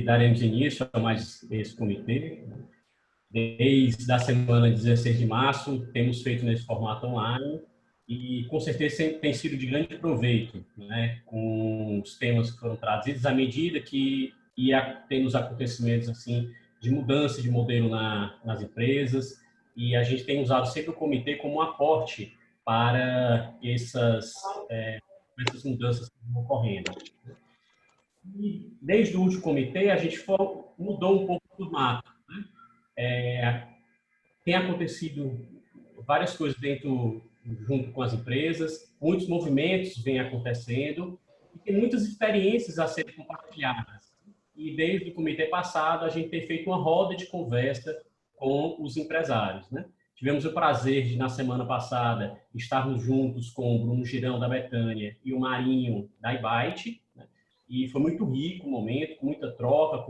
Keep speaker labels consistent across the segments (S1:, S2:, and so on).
S1: daremos início a mais esse comitê. Desde a semana 16 de março, temos feito nesse formato online e, com certeza, tem sido de grande proveito, né, com os temas que foram trazidos à medida que ia tendo os acontecimentos assim, de mudança de modelo nas empresas, e a gente tem usado sempre o comitê como um aporte para essas mudanças que estão ocorrendo. E desde o último comitê, a gente mudou um pouco o formato. Tem acontecido várias coisas junto com as empresas, muitos movimentos vêm acontecendo e tem muitas experiências a serem compartilhadas. E desde o comitê passado, a gente tem feito uma roda de conversa com os empresários, né? Tivemos o prazer de, na semana passada, estarmos juntos com o Bruno Girão, da Betânia, e o Marinho, da Ibite, né? E foi muito rico o momento, com muita troca,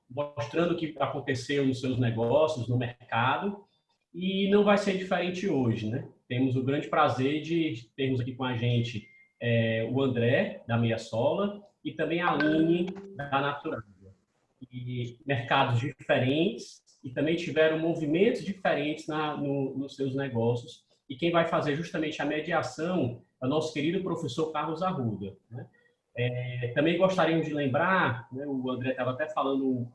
S1: mostrando o que aconteceu nos seus negócios, no mercado, e não vai ser diferente hoje, né? Temos o grande prazer de termos aqui com a gente o André, da Meia Sola, e também a Aline, da Natural. E mercados diferentes, e também tiveram movimentos diferentes nos seus negócios. E quem vai fazer justamente a mediação é o nosso querido professor Carlos Arruda, né? Também gostaríamos de lembrar, né, o André estava até falando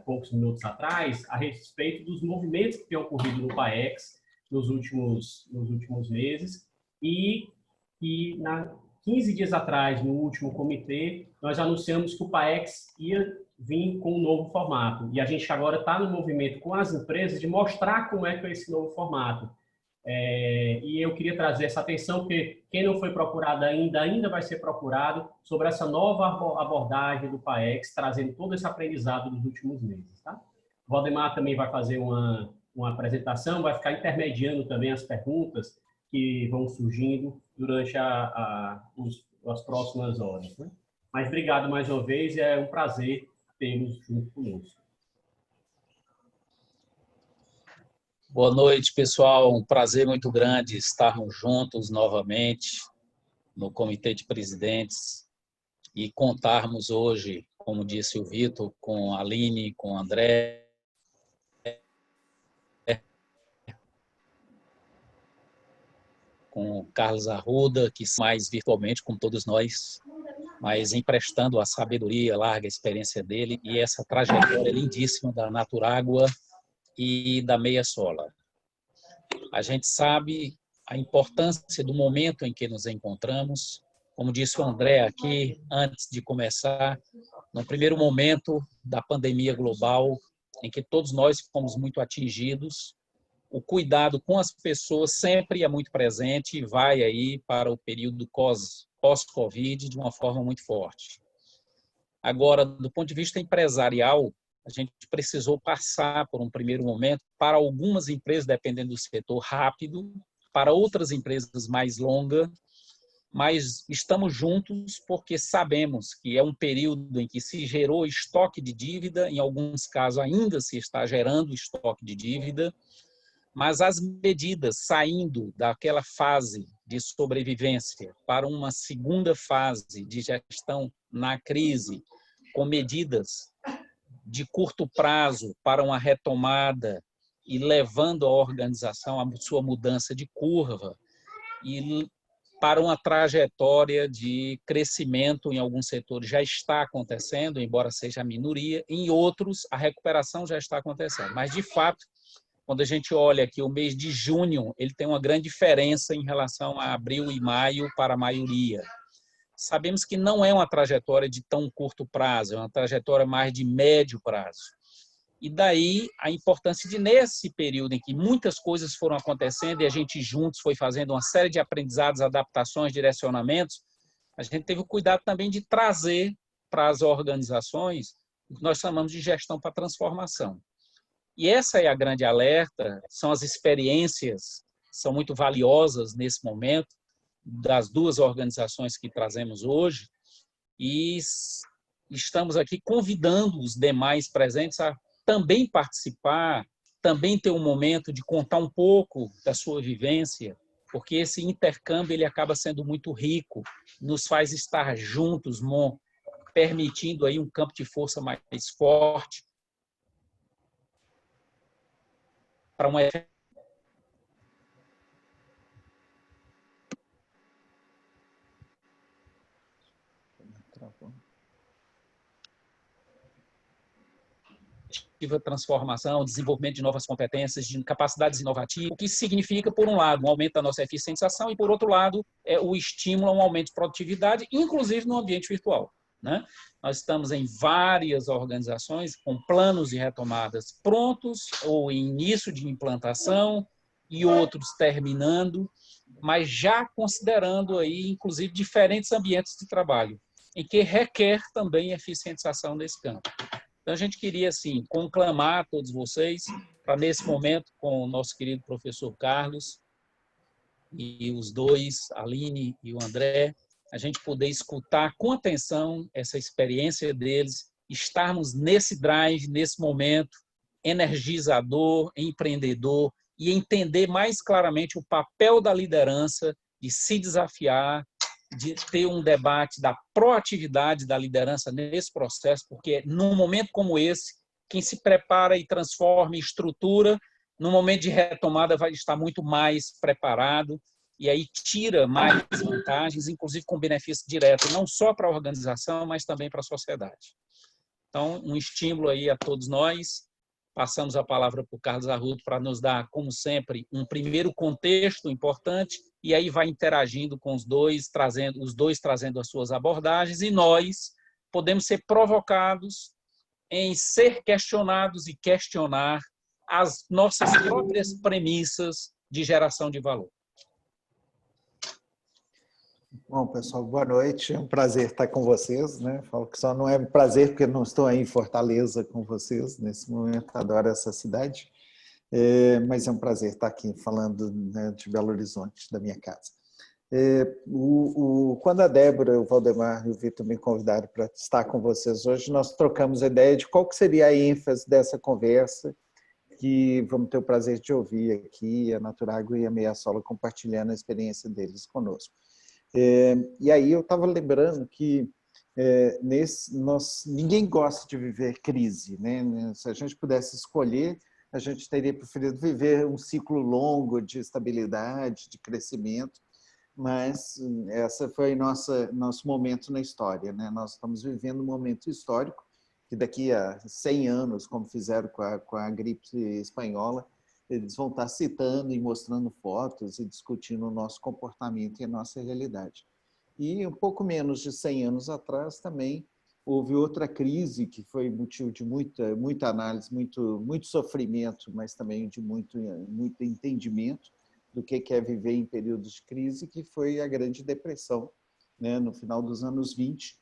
S1: poucos minutos atrás, a respeito dos movimentos que têm ocorrido no PAEX nos últimos meses, e 15 dias atrás, no último comitê, nós anunciamos que o PAEX ia vir com um novo formato, e a gente agora está no movimento com as empresas de mostrar como é que é esse novo formato. E eu queria trazer essa atenção, porque quem não foi procurado ainda vai ser procurado sobre essa nova abordagem do PAEX, trazendo todo esse aprendizado dos últimos meses. Tá? O Valdemar também vai fazer uma apresentação, vai ficar intermediando também as perguntas que vão surgindo durante as próximas horas. Né? Mas obrigado mais uma vez, e é um prazer tê-los junto conosco.
S2: Boa noite, pessoal. Um prazer muito grande estarmos juntos novamente no Comitê de Presidentes e contarmos hoje, como disse o Vitor, com a Aline, com o André, com o Carlos Arruda, que mais virtualmente, com todos nós, mas emprestando a sabedoria, a larga experiência dele e essa trajetória lindíssima da Naturágua e da Meia Sola. A gente sabe a importância do momento em que nos encontramos. Como disse o André aqui, antes de começar, no primeiro momento da pandemia global, em que todos nós fomos muito atingidos, o cuidado com as pessoas sempre é muito presente e vai aí para o período pós-Covid de uma forma muito forte. Agora, do ponto de vista empresarial, a gente precisou passar por um primeiro momento, para algumas empresas, dependendo do setor, rápido, para outras empresas mais longa, mas estamos juntos porque sabemos que é um período em que se gerou estoque de dívida, em alguns casos ainda se está gerando estoque de dívida, mas as medidas saindo daquela fase de sobrevivência para uma segunda fase de gestão na crise, com medidas de curto prazo para uma retomada e levando a organização a sua mudança de curva e para uma trajetória de crescimento em alguns setores já está acontecendo, embora seja a minoria, em outros a recuperação já está acontecendo. Mas, de fato, quando a gente olha aqui o mês de junho, ele tem uma grande diferença em relação a abril e maio para a maioria. Sabemos que não é uma trajetória de tão curto prazo, é uma trajetória mais de médio prazo. E daí a importância de, nesse período em que muitas coisas foram acontecendo e a gente juntos foi fazendo uma série de aprendizados, adaptações, direcionamentos, a gente teve o cuidado também de trazer para as organizações o que nós chamamos de gestão para transformação. E essa é a grande alerta, são as experiências, são muito valiosas nesse momento, das duas organizações que trazemos hoje, e estamos aqui convidando os demais presentes a também participar, também ter um momento de contar um pouco da sua vivência, porque esse intercâmbio ele acaba sendo muito rico, nos faz estar juntos, permitindo aí um campo de força mais forte para uma transformação, desenvolvimento de novas competências, de capacidades inovativas, o que significa, por um lado, um aumento da nossa eficientização e, por outro lado, o estímulo a um aumento de produtividade, inclusive no ambiente virtual, né? Nós estamos em várias organizações com planos de retomadas prontos ou em início de implantação e outros terminando, mas já considerando aí, inclusive, diferentes ambientes de trabalho, em que requer também eficientização nesse campo. Então, a gente queria, assim, conclamar todos vocês para, nesse momento, com o nosso querido professor Carlos e os dois, a Aline e o André, a gente poder escutar com atenção essa experiência deles, estarmos nesse drive, nesse momento energizador, empreendedor, e entender mais claramente o papel da liderança, de se desafiar, de ter um debate da proatividade da liderança nesse processo, porque num momento como esse, quem se prepara e transforma em estrutura, no momento de retomada vai estar muito mais preparado e aí tira mais vantagens, inclusive com benefício direto, não só para a organização, mas também para a sociedade. Então, um estímulo aí a todos nós. Passamos a palavra para o Carlos Arruda para nos dar, como sempre, um primeiro contexto importante e aí vai interagindo com os dois trazendo as suas abordagens e nós podemos ser provocados em ser questionados e questionar as nossas próprias premissas de geração de valor.
S3: Bom, pessoal, boa noite. É um prazer estar com vocês, né? Falo que só não é um prazer porque não estou aí em Fortaleza com vocês nesse momento, adoro essa cidade, mas é um prazer estar aqui falando, né, de Belo Horizonte, da minha casa. Quando a Débora, o Valdemar e o Vitor me convidaram para estar com vocês hoje, nós trocamos a ideia de qual que seria a ênfase dessa conversa, que vamos ter o prazer de ouvir aqui, a Naturágua e a Meia Sola compartilhando a experiência deles conosco. E aí eu estava lembrando que ninguém gosta de viver crise, né? Se a gente pudesse escolher, a gente teria preferido viver um ciclo longo de estabilidade, de crescimento, mas essa foi nosso momento na história, né? Nós estamos vivendo um momento histórico que daqui a 100 anos, como fizeram com a gripe espanhola, eles vão estar citando e mostrando fotos e discutindo o nosso comportamento e a nossa realidade. E um pouco menos de 100 anos atrás também houve outra crise que foi motivo de muita análise, muito sofrimento, mas também de muito entendimento do que é viver em períodos de crise, que foi a Grande Depressão, né, no final dos anos 20.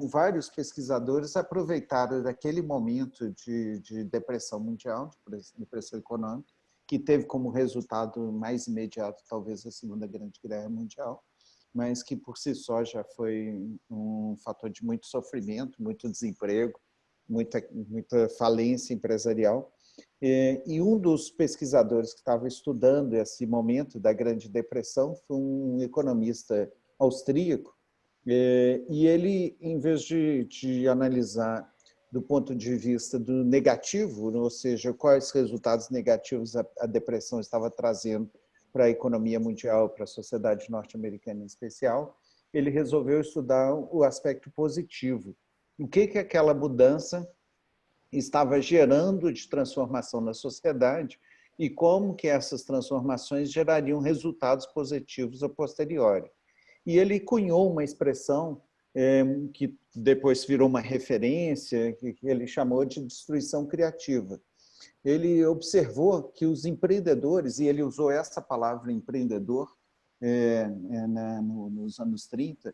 S3: Vários pesquisadores aproveitaram daquele momento de depressão mundial, de depressão econômica, que teve como resultado mais imediato talvez a Segunda Grande Guerra Mundial, mas que por si só já foi um fator de muito sofrimento, muito desemprego, muita falência empresarial. E um dos pesquisadores que estava estudando esse momento da Grande Depressão foi um economista austríaco, e ele, em vez de analisar do ponto de vista do negativo, ou seja, quais resultados negativos a depressão estava trazendo para a economia mundial, para a sociedade norte-americana em especial, ele resolveu estudar o aspecto positivo. O que aquela mudança estava gerando de transformação na sociedade e como que essas transformações gerariam resultados positivos a posteriori. E ele cunhou uma expressão que depois virou uma referência, que ele chamou de destruição criativa. Ele observou que os empreendedores, e ele usou essa palavra empreendedor nos anos 30,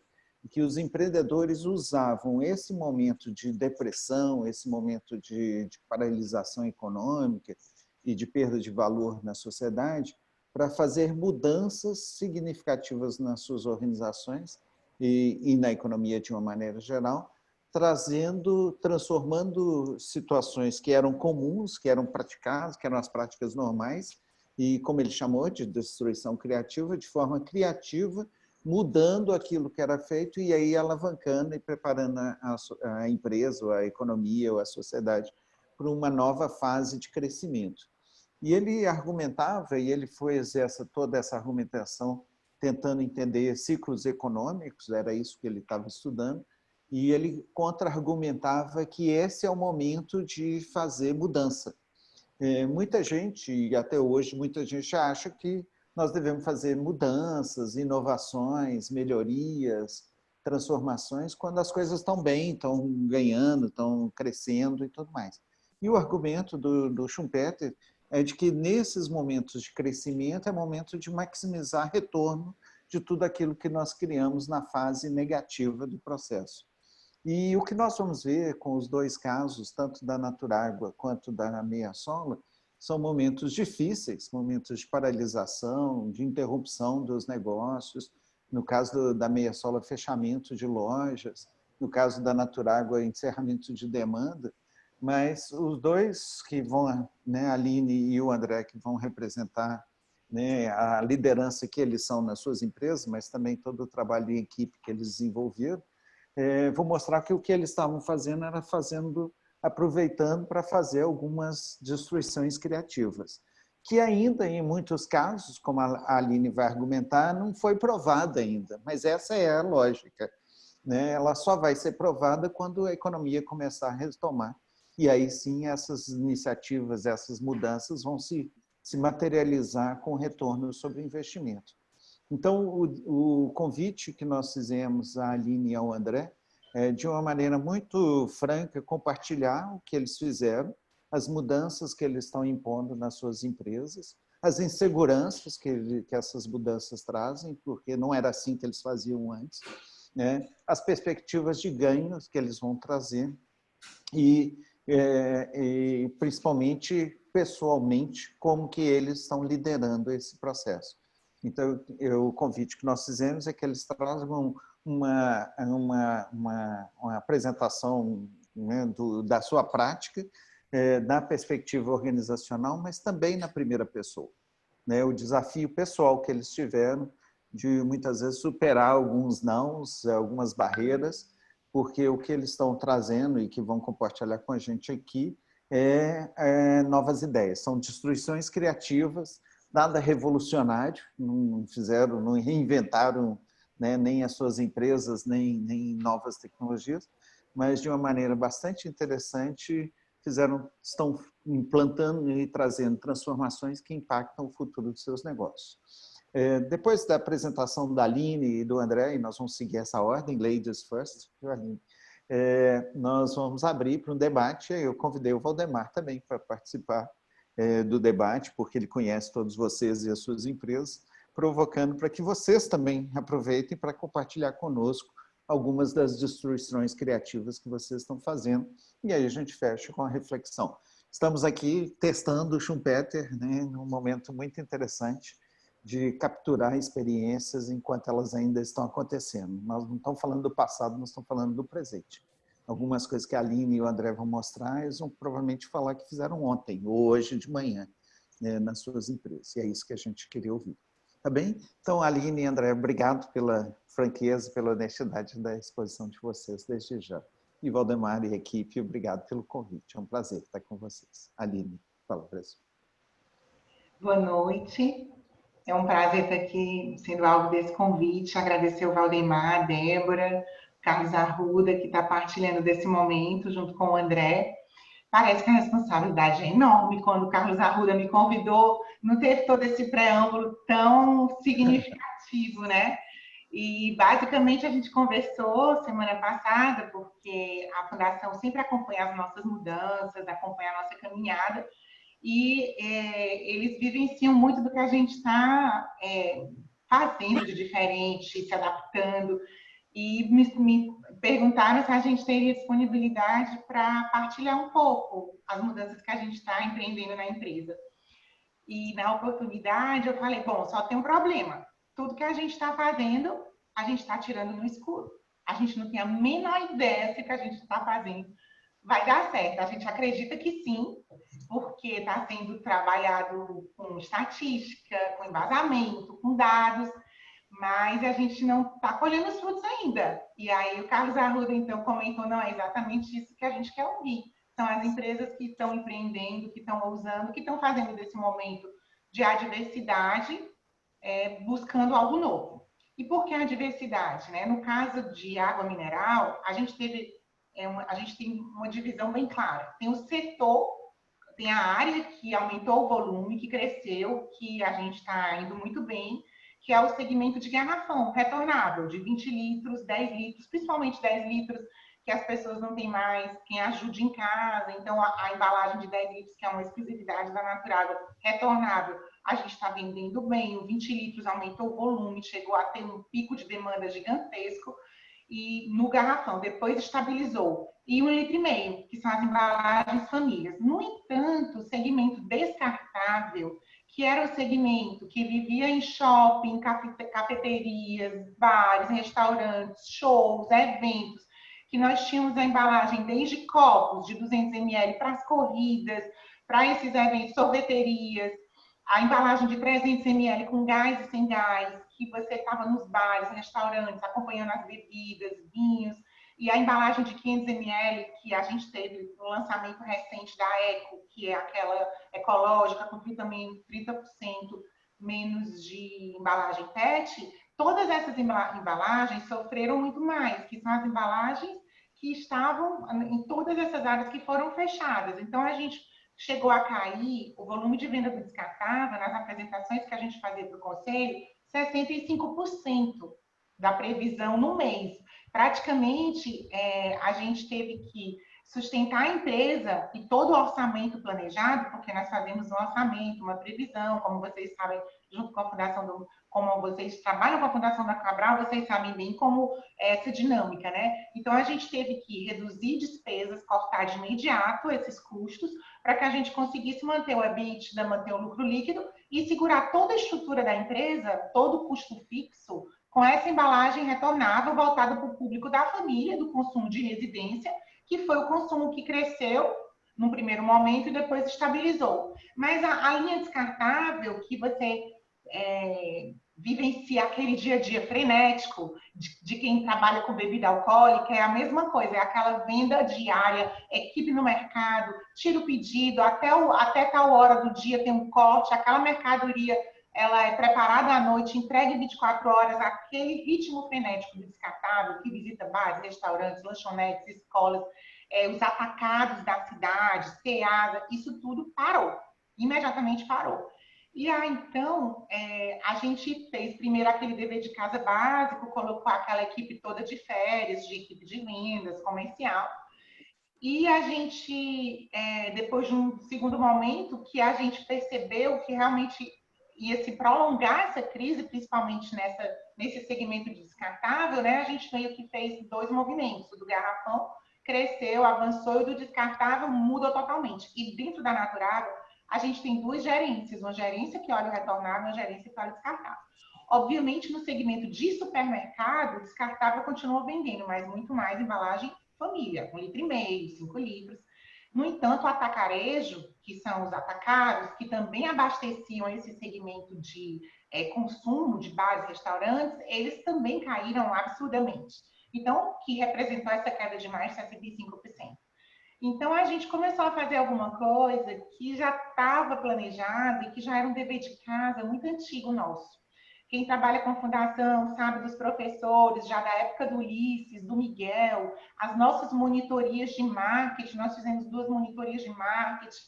S3: que os empreendedores usavam esse momento de depressão, esse momento de paralisação econômica e de perda de valor na sociedade, para fazer mudanças significativas nas suas organizações e na economia de uma maneira geral, transformando situações que eram comuns, que eram praticadas, que eram as práticas normais, e como ele chamou de destruição criativa, de forma criativa, mudando aquilo que era feito e aí alavancando e preparando a empresa, ou a economia, ou a sociedade para uma nova fase de crescimento. E ele argumentava, e ele toda essa argumentação tentando entender ciclos econômicos, era isso que ele estava estudando, e ele contra-argumentava que esse é o momento de fazer mudança. Muita gente, e até hoje, muita gente acha que nós devemos fazer mudanças, inovações, melhorias, transformações, quando as coisas estão bem, estão ganhando, estão crescendo e tudo mais. E o argumento do Schumpeter é de que nesses momentos de crescimento é momento de maximizar retorno de tudo aquilo que nós criamos na fase negativa do processo. E o que nós vamos ver com os dois casos, tanto da Naturágua quanto da Meia Sola, são momentos difíceis, momentos de paralisação, de interrupção dos negócios. No caso da Meia Sola, fechamento de lojas. No caso da Naturágua, encerramento de demanda. Mas os dois que vão, né, a Aline e o André, que vão representar, né, a liderança que eles são nas suas empresas, mas também todo o trabalho em equipe que eles desenvolveram, vou mostrar que o que eles estavam fazendo era aproveitando para fazer algumas destruições criativas, que ainda, em muitos casos, como a Aline vai argumentar, não foi provada ainda, mas essa é a lógica, né? Ela só vai ser provada quando a economia começar a retomar. E aí sim essas iniciativas, essas mudanças vão se materializar com retorno sobre o investimento. Então, o convite que nós fizemos à Aline e ao André é, de uma maneira muito franca, compartilhar o que eles fizeram, as mudanças que eles estão impondo nas suas empresas, as inseguranças que essas mudanças trazem, porque não era assim que eles faziam antes, né? As perspectivas de ganhos que eles vão trazer e principalmente pessoalmente, como que eles estão liderando esse processo. Então, o convite que nós fizemos é que eles tragam uma apresentação, né, da sua prática, na perspectiva organizacional, mas também na primeira pessoa, né? O desafio pessoal que eles tiveram de, muitas vezes, superar alguns nãos, algumas barreiras, porque o que eles estão trazendo e que vão compartilhar com a gente aqui novas ideias. São destruições criativas, nada revolucionário, não fizeram, não reinventaram, né, nem as suas empresas, nem novas tecnologias, mas de uma maneira bastante interessante estão implantando e trazendo transformações que impactam o futuro de seus negócios. Depois da apresentação da Aline e do André, e nós vamos seguir essa ordem, ladies first, Aline, nós vamos abrir para um debate. Eu convidei o Valdemar também para participar do debate, porque ele conhece todos vocês e as suas empresas, provocando para que vocês também aproveitem para compartilhar conosco algumas das destruições criativas que vocês estão fazendo. E aí a gente fecha com a reflexão. Estamos aqui testando o Schumpeter, né, num momento muito interessante de capturar experiências enquanto elas ainda estão acontecendo. Nós não estamos falando do passado, nós estamos falando do presente. Algumas coisas que a Aline e o André vão mostrar, eles vão provavelmente falar que fizeram ontem ou hoje de manhã, né, nas suas empresas. E é isso que a gente queria ouvir. Tá bem? Então, Aline e André, obrigado pela franqueza, pela honestidade da exposição de vocês desde já. E Valdemar e equipe, obrigado pelo convite. É um prazer estar com vocês. Aline, fala para você.
S4: Boa noite. É um prazer estar aqui sendo alvo desse convite. Agradecer ao Valdemar, a Débora, Carlos Arruda, que está partilhando desse momento junto com o André. Parece que a responsabilidade é enorme. Quando o Carlos Arruda me convidou, não teve todo esse preâmbulo tão significativo, né? E, basicamente, a gente conversou semana passada, porque a Fundação sempre acompanha as nossas mudanças, acompanha a nossa caminhada, e eles vivenciam muito do que a gente está fazendo de diferente, se adaptando, e me perguntaram se a gente teria disponibilidade para partilhar um pouco as mudanças que a gente está empreendendo na empresa. E, na oportunidade, eu falei, bom, só tem um problema. Tudo que a gente está fazendo, a gente está tirando no escuro. A gente não tem a menor ideia se o que a gente está fazendo vai dar certo. A gente acredita que sim, porque está sendo trabalhado com estatística, com embasamento, com dados, mas a gente não está colhendo os frutos ainda. E aí o Carlos Arruda, então, comentou, não, é exatamente isso que a gente quer ouvir. São as empresas que estão empreendendo, que estão ousando, que estão fazendo desse momento de adversidade, buscando algo novo. E por que a diversidade? Né? No caso de água mineral, a gente tem uma divisão bem clara. Tem o setor, tem a área que aumentou o volume, que cresceu, que a gente está indo muito bem, que é o segmento de garrafão retornável, de 20 litros, 10 litros, principalmente 10 litros, que as pessoas não têm mais quem ajude em casa. Então, a embalagem de 10 litros, que é uma exclusividade da Naturágua, retornável, a gente está vendendo bem. O 20 litros aumentou o volume, chegou a ter um pico de demanda gigantesco. E no garrafão, depois estabilizou. E 1,5 litro, que são as embalagens famílias. No entanto, o segmento descartável, que era o segmento que vivia em shopping, cafeterias, bares, restaurantes, shows, eventos, que nós tínhamos a embalagem desde copos de 200 ml para as corridas, para esses eventos, sorveterias, a embalagem de 300 ml com gás e sem gás, que você estava nos bares, restaurantes, acompanhando as bebidas, vinhos, e a embalagem de 500 ml, que a gente teve no lançamento recente da Eco, que é aquela ecológica, com 30% menos de embalagem PET, todas essas embalagens sofreram muito mais, que são as embalagens que estavam em todas essas áreas que foram fechadas. Então, a gente chegou a cair o volume de venda do descartável nas apresentações que a gente fazia para o Conselho, 65% da previsão no mês. Praticamente, a gente teve que sustentar a empresa e todo o orçamento planejado, porque nós fazemos um orçamento, uma previsão, como vocês sabem, junto com a Fundação como vocês trabalham com a Fundação da Cabral, vocês sabem bem como é essa dinâmica, né? Então, a gente teve que reduzir despesas, cortar de imediato esses custos, para que a gente conseguisse manter o EBITDA, manter o lucro líquido e segurar toda a estrutura da empresa, todo o custo fixo, com essa embalagem retornável voltada para o público da família, do consumo de residência, que foi o consumo que cresceu no primeiro momento e depois estabilizou. Mas a linha descartável, que você vivencia aquele dia a dia frenético de quem trabalha com bebida alcoólica, é a mesma coisa, é aquela venda diária, equipe no mercado, tira o pedido, até tal hora do dia tem um corte, aquela mercadoria ela é preparada à noite, entregue em 24 horas, aquele ritmo frenético do descartável, que visita bares, restaurantes, lanchonetes, escolas, os atacados da cidade, Ceasa, isso tudo parou, imediatamente parou. E aí, então, a gente fez primeiro aquele dever de casa básico, colocou aquela equipe toda de férias, de equipe de vendas, comercial. E a gente, depois de um segundo momento, que a gente percebeu que realmente ia se prolongar essa crise, principalmente nesse segmento de descartável, né? A gente meio que fez 2 movimentos. O do garrafão cresceu, avançou, e o do descartável mudou totalmente. E dentro da Naturágua, a gente tem 2 gerências, uma gerência que olha o retornável e uma gerência que olha o descartável. Obviamente, no segmento de supermercado, o descartável continua vendendo, mas muito mais embalagem família, 1,5 litro, 5 litros. No entanto, o atacarejo, que são os atacados, que também abasteciam esse segmento de consumo de bares e restaurantes, eles também caíram absurdamente. Então, que representou essa queda de mais de 65%. Então, a gente começou a fazer alguma coisa que já estava planejado e que já era um dever de casa muito antigo nosso. Quem trabalha com fundação sabe dos professores, já da época do Ulisses, do Miguel, as nossas monitorias de marketing, nós fizemos 2 monitorias de marketing.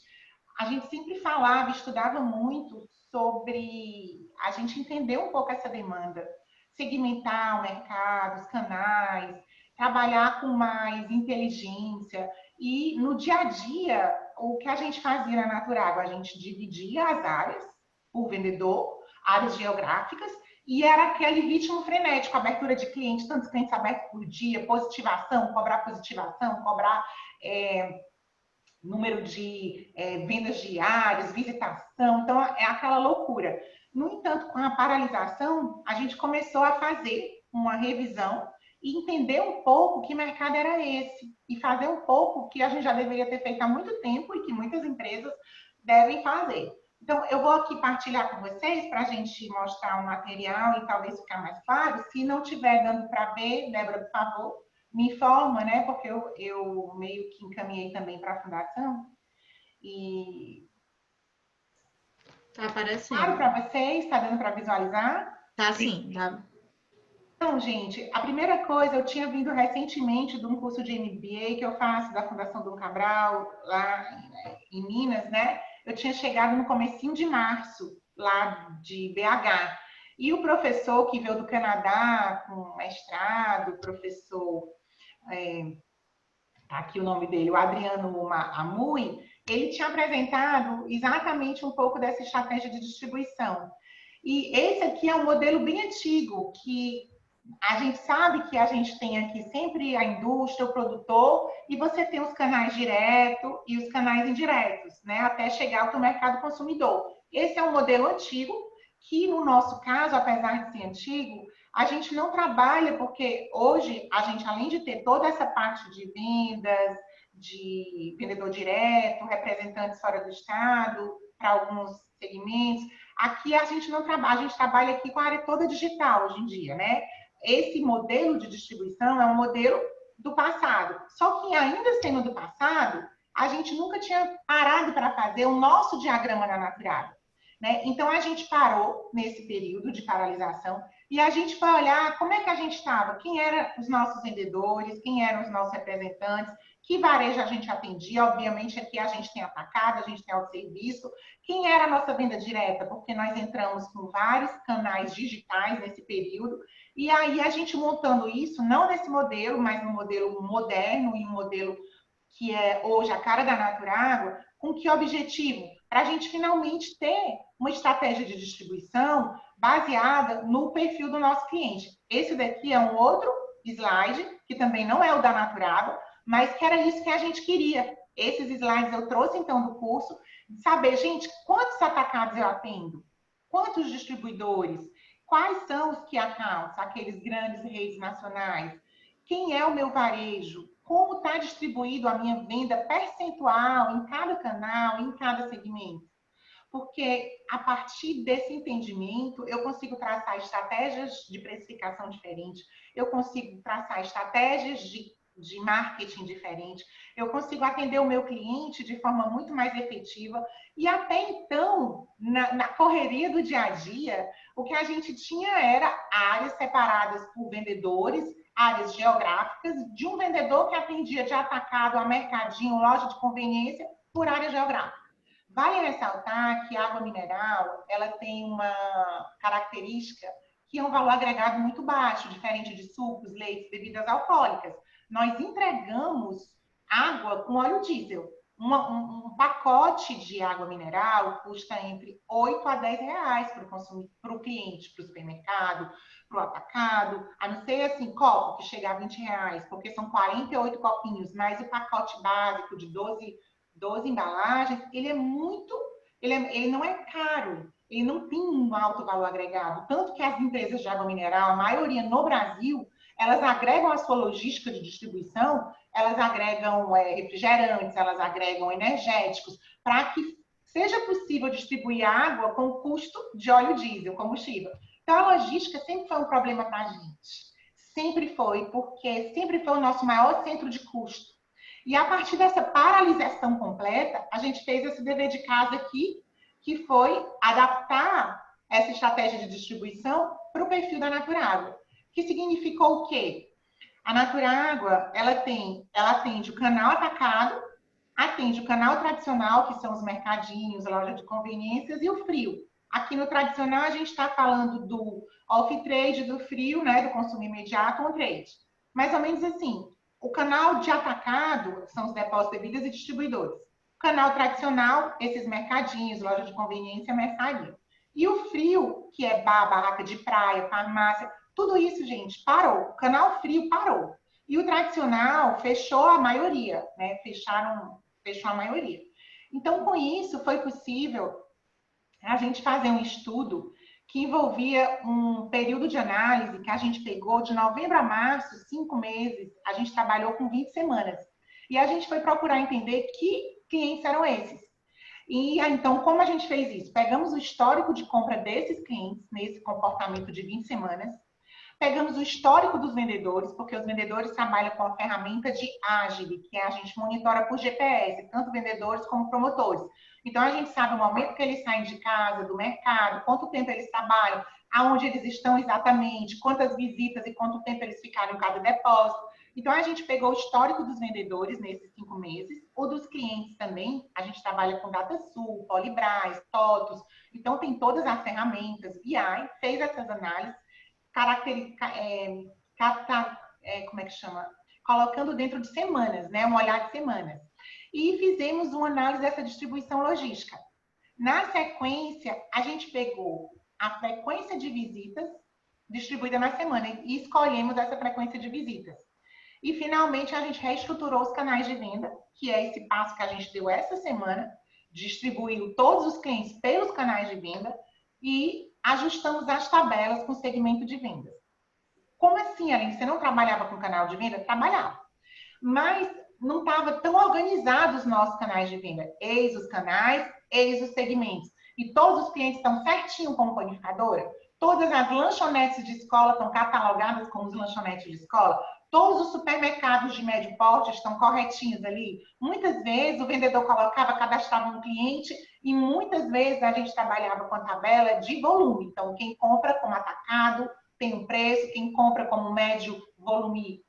S4: A gente sempre falava, estudava muito sobre a gente entender um pouco essa demanda, segmentar o mercado, os canais, trabalhar com mais inteligência. E no dia a dia, o que a gente fazia na Naturágua? A gente dividia as áreas por vendedor, áreas geográficas, e era aquele ritmo frenético, abertura de clientes, tantos clientes abertos por dia, positivação, cobrar número de vendas diárias, visitação, então é aquela loucura. No entanto, com a paralisação, a gente começou a fazer uma revisão e entender um pouco que mercado era esse, e fazer um pouco que a gente já deveria ter feito há muito tempo e que muitas empresas devem fazer. Então, eu vou aqui partilhar com vocês para a gente mostrar o material e talvez ficar mais claro. Se não estiver dando para ver, Débora, por favor, me informa, né? Porque eu meio que encaminhei também para a fundação. E
S5: Tá aparecendo.
S4: claro para vocês, está dando para visualizar?
S5: Tá sim, tá.
S4: Então, gente, a primeira coisa, eu tinha vindo recentemente de um curso de MBA que eu faço da Fundação Dom Cabral, lá em Minas, né? Eu tinha chegado no comecinho de março, lá de BH. E o professor que veio do Canadá, com mestrado, professor, tá aqui o nome dele, o Adriano Amui, ele tinha apresentado exatamente um pouco dessa estratégia de distribuição. E esse aqui é um modelo bem antigo, que a gente sabe que a gente tem aqui sempre a indústria, o produtor, e você tem os canais diretos e os canais indiretos, né? Até chegar ao mercado consumidor. Esse é um modelo antigo, que no nosso caso, apesar de ser antigo, a gente não trabalha, porque hoje a gente, além de ter toda essa parte de vendas, de vendedor direto, representantes fora do estado, para alguns segmentos, aqui a gente não trabalha, a gente trabalha aqui com a área toda digital hoje em dia, né? Esse modelo de distribuição é um modelo do passado. Só que ainda sendo do passado, a gente nunca tinha parado para fazer o nosso diagrama da Naturada, né? Então, a gente parou nesse período de paralisação e a gente foi olhar como é que a gente estava, quem eram os nossos vendedores, quem eram os nossos representantes, que varejo a gente atendia. Obviamente, aqui a gente tem atacado, a gente tem autosserviço. Quem era a nossa venda direta? Porque nós entramos com vários canais digitais nesse período. E aí, a gente montando isso, não nesse modelo, mas no modelo moderno e um modelo que é hoje a cara da Naturágua, com que objetivo? Para a gente finalmente ter uma estratégia de distribuição baseada no perfil do nosso cliente. Esse daqui é um outro slide, que também não é o da Naturágua, mas que era isso que a gente queria. Esses slides eu trouxe, então, do curso, de saber, gente, quantos atacados eu atendo? Quantos distribuidores? Quais são os key accounts, aqueles grandes redes nacionais? Quem é o meu varejo? Como está distribuído a minha venda percentual em cada canal, em cada segmento? Porque a partir desse entendimento, eu consigo traçar estratégias de precificação diferentes, eu consigo traçar estratégias de marketing diferente, eu consigo atender o meu cliente de forma muito mais efetiva. E até então, na correria do dia a dia, o que a gente tinha era áreas separadas por vendedores, áreas geográficas, de um vendedor que atendia de atacado a mercadinho, loja de conveniência, por área geográfica. Vale ressaltar que a água mineral, ela tem uma característica que é um valor agregado muito baixo, diferente de sucos, leites, bebidas alcoólicas. Nós entregamos água com óleo diesel. Um pacote de água mineral custa entre 8 a 10 reais para o cliente, para o supermercado, para o atacado, a não ser assim, copo que chega a 20 reais, porque são 48 copinhos, mais o pacote básico de 12 embalagens, ele não é caro, ele não tem um alto valor agregado, tanto que as empresas de água mineral, a maioria no Brasil, elas agregam a sua logística de distribuição, elas agregam refrigerantes, elas agregam energéticos, para que seja possível distribuir água com o custo de óleo diesel, combustível. Então, a logística sempre foi um problema para a gente. Sempre foi, porque sempre foi o nosso maior centro de custo. E a partir dessa paralisação completa, a gente fez esse dever de casa aqui, que foi adaptar essa estratégia de distribuição para o perfil da Naturágua. Que significou o quê? A Naturágua, ela atende o canal atacado, atende o canal tradicional, que são os mercadinhos, a loja de conveniências, e o frio. Aqui no tradicional, a gente está falando do off-trade, do frio, né, do consumo imediato, on-trade. Mais ou menos assim. O canal de atacado são os depósitos, bebidas e distribuidores. O canal tradicional, esses mercadinhos, loja de conveniência, mercearia. E o frio, que é bar, barraca de praia, farmácia, tudo isso, gente, parou. O canal frio parou. E o tradicional fechou a maioria, né? Fechou a maioria. Então, com isso, foi possível a gente fazer um estudo que envolvia um período de análise que a gente pegou de novembro a março, 5 meses, a gente trabalhou com 20 semanas. E a gente foi procurar entender que clientes eram esses. E então, como a gente fez isso? Pegamos o histórico de compra desses clientes, nesse comportamento de 20 semanas, pegamos o histórico dos vendedores, porque os vendedores trabalham com a ferramenta de Agile, que a gente monitora por GPS, tanto vendedores como promotores. Então, a gente sabe o momento que eles saem de casa, do mercado, quanto tempo eles trabalham, aonde eles estão exatamente, quantas visitas e quanto tempo eles ficaram em cada depósito. Então, a gente pegou o histórico dos vendedores nesses 5 meses, o dos clientes também, a gente trabalha com DataSul, Polybras, TOTUS, então tem todas as ferramentas, BI, fez essas análises, como é que chama? Colocando dentro de semanas, né? Um olhar de semanas. E fizemos uma análise dessa distribuição logística. Na sequência, a gente pegou a frequência de visitas distribuída na semana e escolhemos essa frequência de visitas. E, finalmente, a gente reestruturou os canais de venda, que é esse passo que a gente deu essa semana, distribuiu todos os clientes pelos canais de venda e ajustamos as tabelas com o segmento de vendas. Como assim, Aline? Você não trabalhava com canal de venda? Trabalhava. Mas não estava tão organizado os nossos canais de venda. Eis os canais, eis os segmentos. E todos os clientes estão certinho como panificadora? Todas as lanchonetes de escola estão catalogadas como os lanchonetes de escola? Todos os supermercados de médio porte estão corretinhos ali? Muitas vezes o vendedor cadastrava um cliente e muitas vezes a gente trabalhava com a tabela de volume. Então, quem compra como atacado tem um preço, quem compra como médio volume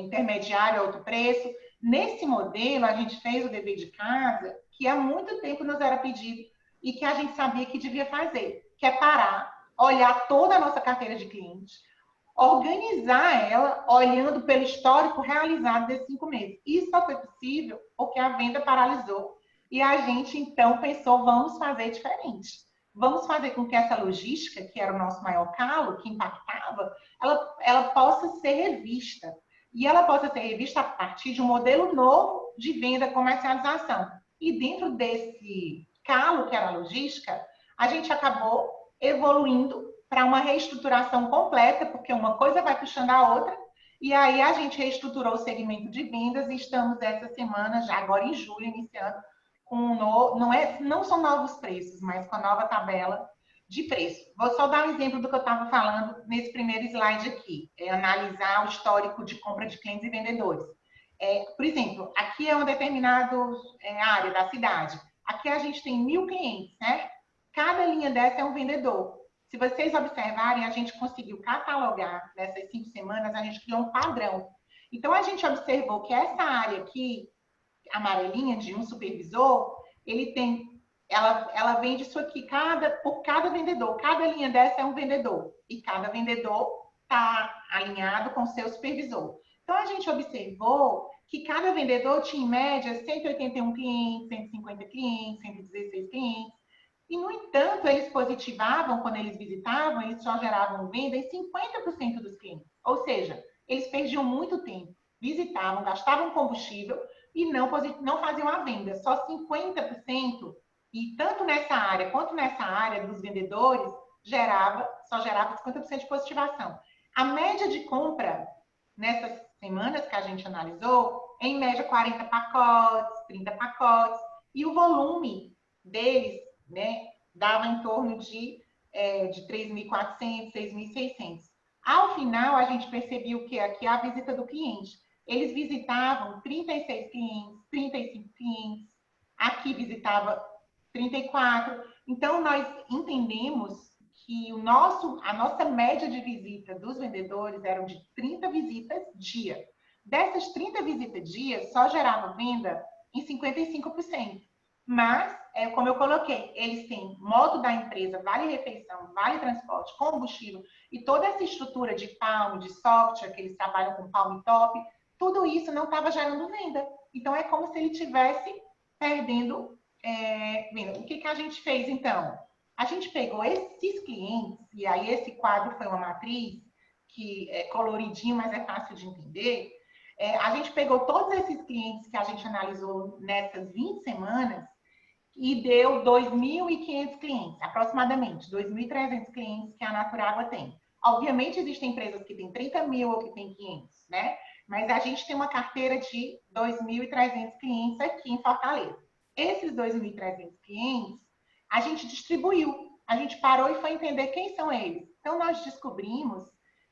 S4: intermediário é outro preço. Nesse modelo, a gente fez o dever de casa que há muito tempo nos era pedido e que a gente sabia que devia fazer, que é parar, olhar toda a nossa carteira de clientes, organizar ela olhando pelo histórico realizado desses 5 meses. Isso só foi possível porque a venda paralisou e a gente, então, pensou, vamos fazer diferente. Vamos fazer com que essa logística, que era o nosso maior calo, que impactava, ela possa ser revista. E ela possa ser revista a partir de um modelo novo de venda e comercialização. E dentro desse calo, que era a logística, a gente acabou evoluindo para uma reestruturação completa, porque uma coisa vai puxando a outra, e aí a gente reestruturou o segmento de vendas e estamos essa semana, já agora em julho, iniciando com não são novos preços, mas com a nova tabela de preço. Vou só dar um exemplo do que eu estava falando nesse primeiro slide aqui, analisar o histórico de compra de clientes e vendedores. Por exemplo, aqui é uma determinada área da cidade. Aqui a gente tem 1.000 clientes, né? Cada linha dessa é um vendedor. Se vocês observarem, a gente conseguiu catalogar nessas 5 semanas, a gente criou um padrão. Então, a gente observou que essa área aqui, amarelinha, de um supervisor, ela vende isso aqui por cada vendedor. Cada linha dessa é um vendedor. E cada vendedor está alinhado com o seu supervisor. Então, a gente observou que cada vendedor tinha, em média, 181 clientes, 150 clientes, 116 clientes. E, no entanto, eles positivavam, quando eles visitavam, eles só geravam venda em 50% dos clientes. Ou seja, eles perdiam muito tempo, visitavam, gastavam combustível e não faziam a venda. Só 50%, e tanto nessa área quanto nessa área dos vendedores, só gerava 50% de positivação. A média de compra nessas semanas que a gente analisou, em média 40 pacotes, 30 pacotes, e o volume deles, né, dava em torno de 3.400, 6.600. Ao final, a gente percebeu que aqui é a visita do cliente. Eles visitavam 36 clientes, 35 clientes, aqui visitava 34. Então, nós entendemos que a nossa média de visita dos vendedores eram de 30 visitas dia. Dessas 30 visitas dia, só gerava venda em 55%. Mas, como eu coloquei, eles têm modo da empresa, vale refeição, vale transporte, combustível e toda essa estrutura de Palm, de software, que eles trabalham com Palm Top, tudo isso não estava gerando venda. Então, é como se ele estivesse perdendo venda. O que a gente fez, então? A gente pegou esses clientes, e aí esse quadro foi uma matriz, que é coloridinho, mas é fácil de entender. A gente pegou todos esses clientes que a gente analisou nessas 20 semanas, e deu 2.500 clientes, aproximadamente, 2.300 clientes que a Naturágua tem. Obviamente, existem empresas que têm 30 mil ou que têm 500, né? Mas a gente tem uma carteira de 2.300 clientes aqui em Fortaleza. Esses 2.300 clientes, a gente distribuiu. A gente parou e foi entender quem são eles. Então, nós descobrimos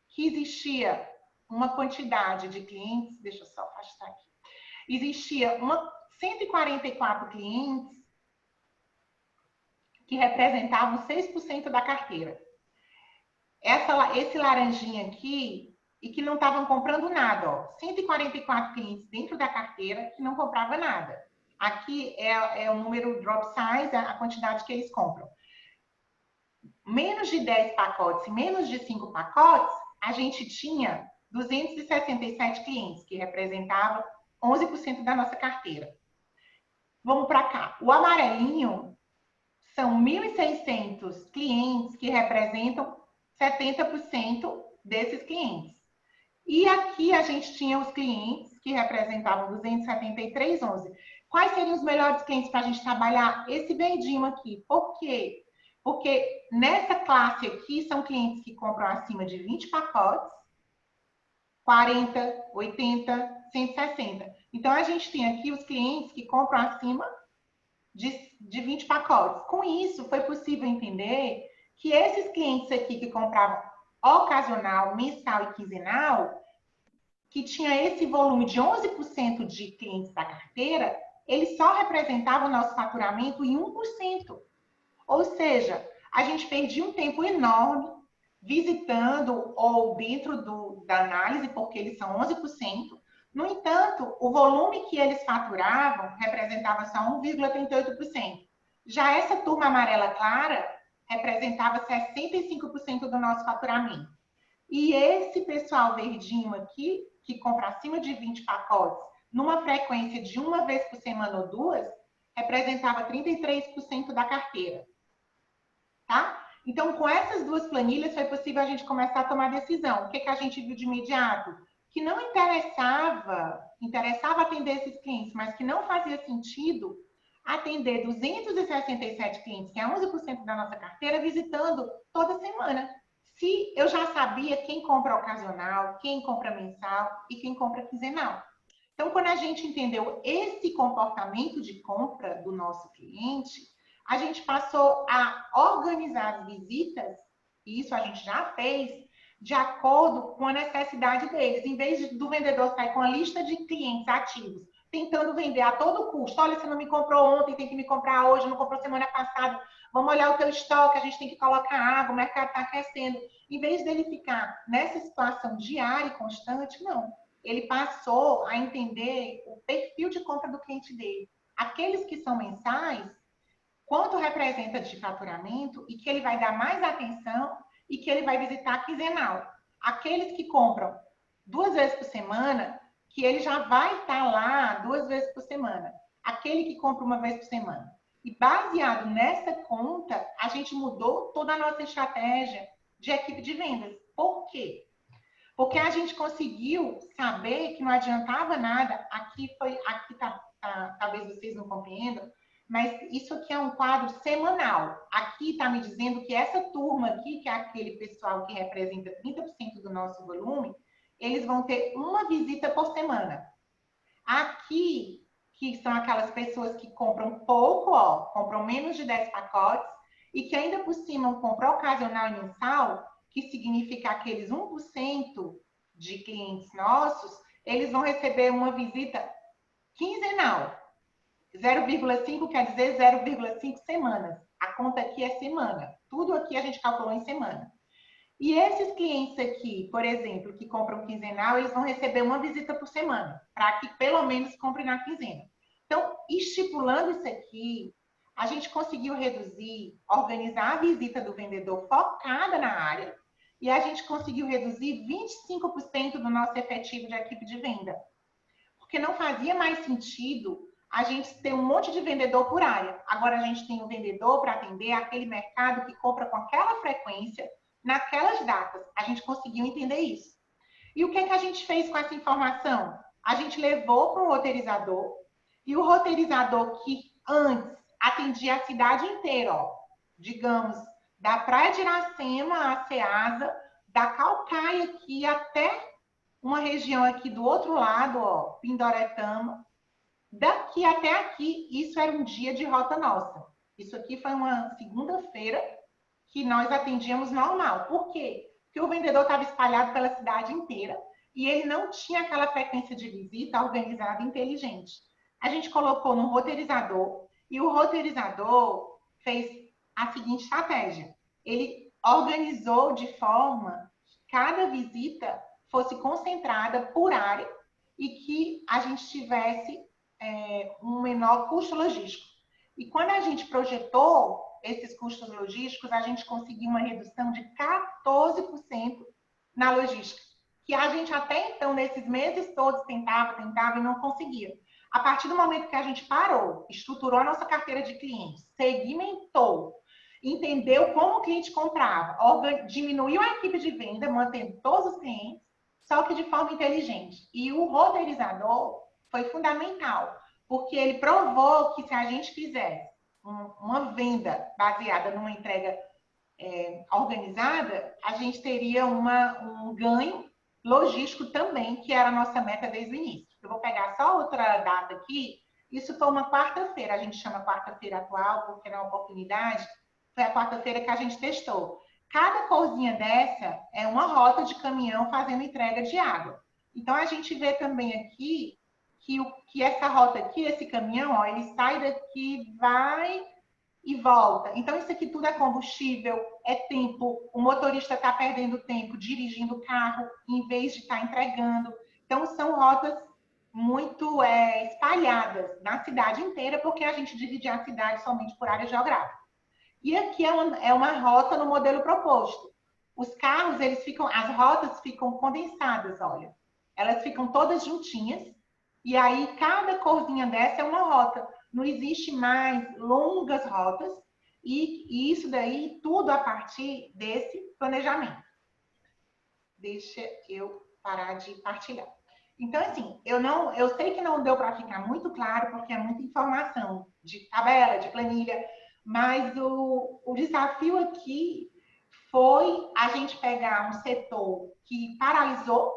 S4: que existia uma quantidade de clientes, deixa eu só afastar aqui, existia 144 clientes que representavam 6% da carteira. Esse laranjinha aqui, e que não estavam comprando nada, ó. 144 clientes dentro da carteira que não compravam nada. Aqui é o número drop size, a quantidade que eles compram. Menos de 10 pacotes e menos de 5 pacotes, a gente tinha 267 clientes, que representavam 11% da nossa carteira. Vamos para cá. O amarelinho são 1.600 clientes que representam 70% desses clientes. E aqui a gente tinha os clientes que representavam 273,11. Quais seriam os melhores clientes para a gente trabalhar? Esse verdinho aqui. Por quê? Porque nessa classe aqui são clientes que compram acima de 20 pacotes, 40, 80, 160. Então, a gente tem aqui os clientes que compram acima de 20 pacotes. Com isso, foi possível entender que esses clientes aqui que compravam ocasional, mensal e quinzenal, que tinha esse volume de 11% de clientes da carteira, eles só representavam o nosso faturamento em 1%. Ou seja, a gente perdia um tempo enorme visitando ou dentro da análise, porque eles são 11%. No entanto, o volume que eles faturavam representava só 1,38%. Já essa turma amarela clara representava 65% do nosso faturamento. E esse pessoal verdinho aqui, que compra acima de 20 pacotes, numa frequência de uma vez por semana ou duas, representava 33% da carteira. Tá? Então, com essas duas planilhas, foi possível a gente começar a tomar decisão. O que a gente viu de imediato? Que não interessava atender esses clientes, mas que não fazia sentido atender 267 clientes, que é 11% da nossa carteira, visitando toda semana. Se eu já sabia quem compra ocasional, quem compra mensal e quem compra quinzenal. Então, quando a gente entendeu esse comportamento de compra do nosso cliente, a gente passou a organizar as visitas, e isso a gente já fez, de acordo com a necessidade deles. Em vez do vendedor sair com a lista de clientes ativos, tentando vender a todo custo, olha, você não me comprou ontem, tem que me comprar hoje, não comprou semana passada, vamos olhar o teu estoque, a gente tem que colocar água, o mercado está aquecendo. Em vez dele ficar nessa situação diária e constante, não. Ele passou a entender o perfil de compra do cliente dele. Aqueles que são mensais, quanto representa de faturamento e que ele vai dar mais atenção e que ele vai visitar quinzenal. Aqueles que compram 2 vezes por semana, que ele já vai estar lá 2 vezes por semana. Aquele que compra 1 vez por semana. E baseado nessa conta, a gente mudou toda a nossa estratégia de equipe de vendas. Por quê? Porque a gente conseguiu saber que não adiantava nada. Aqui talvez vocês não compreendam, mas isso aqui é um quadro semanal. Aqui está me dizendo que essa turma aqui, que é aquele pessoal que representa 30% do nosso volume, eles vão ter uma visita por semana. Aqui, que são aquelas pessoas que compram pouco, ó, compram menos de 10 pacotes, e que ainda por cima compram ocasional e mensal, que significa aqueles 1% de clientes nossos, eles vão receber uma visita quinzenal. 0,5 quer dizer 0,5 semanas. A conta aqui é semana. Tudo aqui a gente calculou em semana. E esses clientes aqui, por exemplo, que compram quinzenal, eles vão receber uma visita por semana, para que pelo menos comprem na quinzena. Então, estipulando isso aqui, a gente conseguiu reduzir, organizar a visita do vendedor focada na área, e a gente conseguiu reduzir 25% do nosso efetivo de equipe de venda. Porque não fazia mais sentido a gente ter um monte de vendedor por área. Agora a gente tem um vendedor para atender aquele mercado que compra com aquela frequência, naquelas datas. A gente conseguiu entender isso. E o que a gente fez com essa informação? A gente levou para um roteirizador, e o roteirizador que antes atendia a cidade inteira, ó, digamos, da Praia de Iracema a Ceasa, da Calcaia aqui até uma região aqui do outro lado, ó, Pindoretama, Daqui até aqui, isso era um dia de rota nossa. Isso aqui foi uma segunda-feira que nós atendíamos normal. Por quê? Porque o vendedor estava espalhado pela cidade inteira e ele não tinha aquela frequência de visita organizada e inteligente. A gente colocou no roteirizador e o roteirizador fez a seguinte estratégia. Ele organizou de forma que cada visita fosse concentrada por área e que a gente tivesse um menor custo logístico. E quando a gente projetou esses custos logísticos, a gente conseguiu uma redução de 14% na logística, que a gente até então, nesses meses todos, tentava e não conseguia. A partir do momento que a gente parou, estruturou a nossa carteira de clientes, segmentou, entendeu como o cliente comprava, diminuiu a equipe de venda, mantendo todos os clientes, só que de forma inteligente. E o roteirizador foi fundamental, porque ele provou que se a gente fizesse uma venda baseada numa entrega organizada, a gente teria um ganho logístico também, que era a nossa meta desde o início. Eu vou pegar só outra data aqui. Isso foi uma quarta-feira, a gente chama quarta-feira atual, porque era uma oportunidade. Foi a quarta-feira que a gente testou. Cada corzinha dessa é uma rota de caminhão fazendo entrega de água. Então, a gente vê também aqui que essa rota aqui, esse caminhão, ó, ele sai daqui, vai e volta. Então, isso aqui tudo é combustível, é tempo. O motorista está perdendo tempo dirigindo o carro, em vez de estar entregando. Então, são rotas muito espalhadas na cidade inteira, porque a gente divide a cidade somente por área geográfica. E aqui é uma rota no modelo proposto. Os carros, as rotas ficam condensadas, olha. Elas ficam todas juntinhas, e aí cada corzinha dessa é uma rota. Não existe mais longas rotas, e isso daí tudo a partir desse planejamento. Deixa eu parar de partilhar. Então, assim, eu sei que não deu para ficar muito claro, porque é muita informação de tabela, de planilha, mas o desafio aqui foi a gente pegar um setor que paralisou,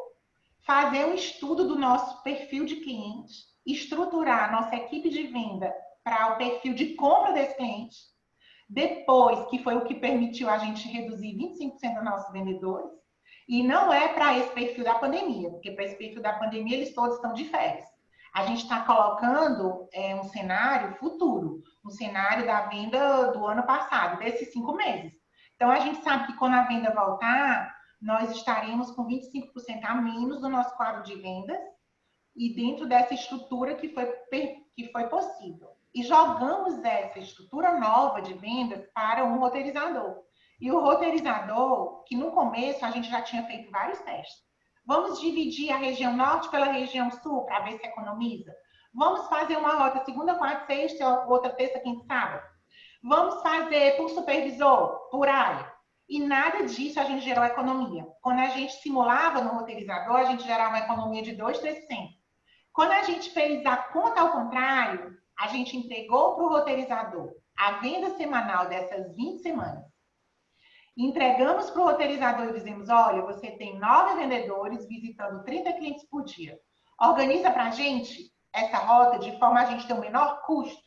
S4: fazer um estudo do nosso perfil de cliente, estruturar a nossa equipe de venda para o perfil de compra desse cliente, depois, que foi o que permitiu a gente reduzir 25% dos nossos vendedores, e não é para esse perfil da pandemia, porque para esse perfil da pandemia eles todos estão de férias. A gente está colocando um cenário futuro, um cenário da venda do ano passado, desses 5 meses. Então, a gente sabe que quando a venda voltar, nós estaremos com 25% a menos do nosso quadro de vendas e dentro dessa estrutura que foi possível. E jogamos essa estrutura nova de vendas para um roteirizador. E o roteirizador, que no começo a gente já tinha feito vários testes. Vamos dividir a região norte pela região sul para ver se economiza? Vamos fazer uma rota segunda, quarta, sexta, outra terça, quinta, sábado? Vamos fazer por supervisor, por área? E nada disso a gente gerou economia. Quando a gente simulava no roteirizador, a gente gerava uma economia de 2%, 3%. Quando a gente fez a conta ao contrário, a gente entregou para o roteirizador a venda semanal dessas 20 semanas. Entregamos para o roteirizador e dizemos, olha, você tem 9 vendedores visitando 30 clientes por dia. Organiza para a gente essa rota de forma a gente ter o menor custo.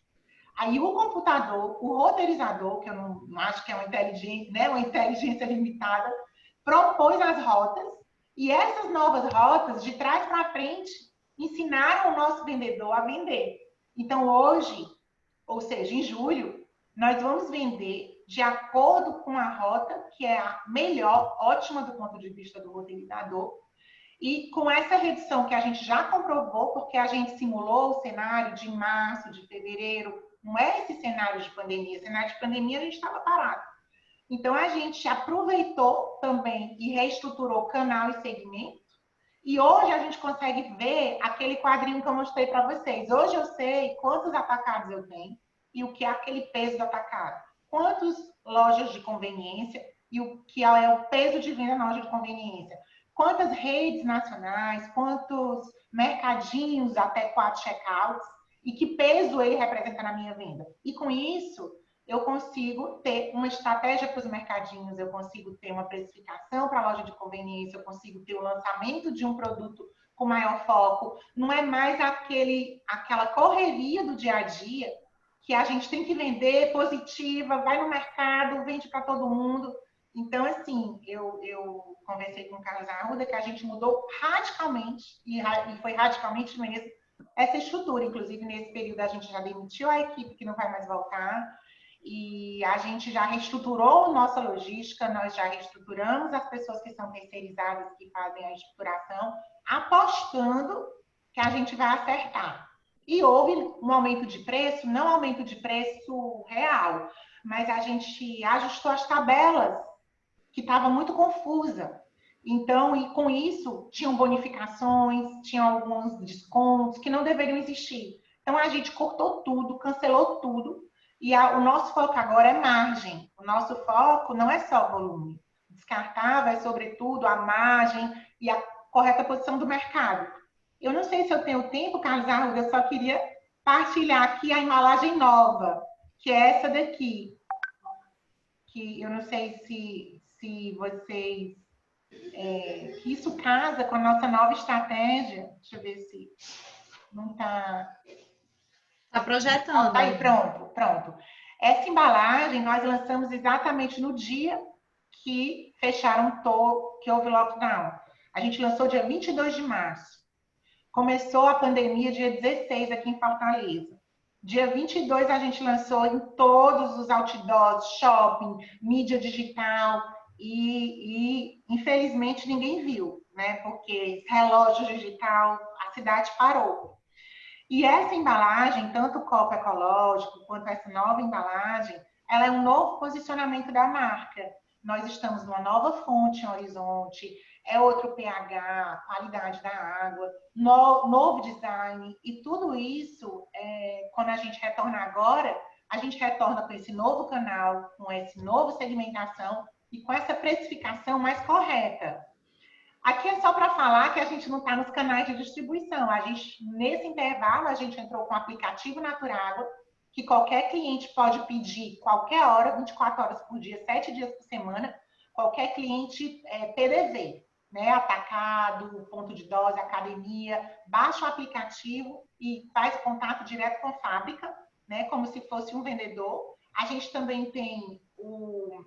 S4: Aí o computador, o roteirizador, que eu não acho que é uma inteligência limitada, propôs as rotas e essas novas rotas, de trás para frente, ensinaram o nosso vendedor a vender. Então, hoje, ou seja, em julho, nós vamos vender de acordo com a rota, que é a melhor, ótima do ponto de vista do roteirizador, e com essa redução que a gente já comprovou, porque a gente simulou o cenário de março, de fevereiro, não é esse cenário de pandemia. Cenário de pandemia a gente estava parado. Então, a gente aproveitou também e reestruturou canal e segmento, e hoje a gente consegue ver aquele quadrinho que eu mostrei para vocês. Hoje eu sei quantos atacados eu tenho e o que é aquele peso do atacado. Quantas lojas de conveniência e o que é o peso de venda na loja de conveniência. Quantas redes nacionais, quantos mercadinhos até 4 checkouts e que peso ele representa na minha venda. E com isso, eu consigo ter uma estratégia para os mercadinhos, eu consigo ter uma precificação para a loja de conveniência, eu consigo ter o lançamento de um produto com maior foco, não é mais aquela correria do dia a dia que a gente tem que vender positiva, vai no mercado, vende para todo mundo. Então, assim, eu conversei com o Carlos Arruda que a gente mudou radicalmente, e foi radicalmente mesmo, essa estrutura. Inclusive, nesse período, a gente já demitiu a equipe, que não vai mais voltar, e a gente já reestruturou nossa logística, nós já reestruturamos as pessoas que são terceirizadas, que fazem a estruturação, apostando que a gente vai acertar. E houve um aumento de preço, não aumento de preço real, mas a gente ajustou as tabelas, que estava muito confusa. Então, e com isso, tinham bonificações, tinham alguns descontos que não deveriam existir. Então, a gente cortou tudo, cancelou tudo, e o nosso foco agora é margem. O nosso foco não é só volume. Descartável é, sobretudo, a margem e a correta posição do mercado. Eu não sei se eu tenho tempo, Carlos Arruda, eu só queria partilhar aqui a embalagem nova, que é essa daqui. Que eu não sei se vocês... que isso casa com a nossa nova estratégia. Deixa eu ver se não está...
S5: Está projetando.
S4: Tá aí, pronto. Essa embalagem nós lançamos exatamente no dia que fecharam que houve lockdown. A gente lançou dia 22 de março. Começou a pandemia dia 16 aqui em Fortaleza. Dia 22 a gente lançou em todos os outdoors, shopping, mídia digital e infelizmente ninguém viu, né? Porque relógio digital, a cidade parou. E essa embalagem, tanto o copo ecológico quanto essa nova embalagem, ela é um novo posicionamento da marca. Nós estamos numa nova fonte em Horizonte, é outro pH, qualidade da água, novo design, e tudo isso, quando a gente retorna agora, a gente retorna com esse novo canal, com essa nova segmentação e com essa precificação mais correta. Aqui é só para falar que a gente não está nos canais de distribuição. A gente, nesse intervalo, a gente entrou com o aplicativo Naturágua, que qualquer cliente pode pedir qualquer hora, 24 horas por dia, 7 dias por semana, qualquer cliente PDV, né? Atacado, ponto de dose, academia, baixa o aplicativo e faz contato direto com a fábrica, né? Como se fosse um vendedor. A gente também tem o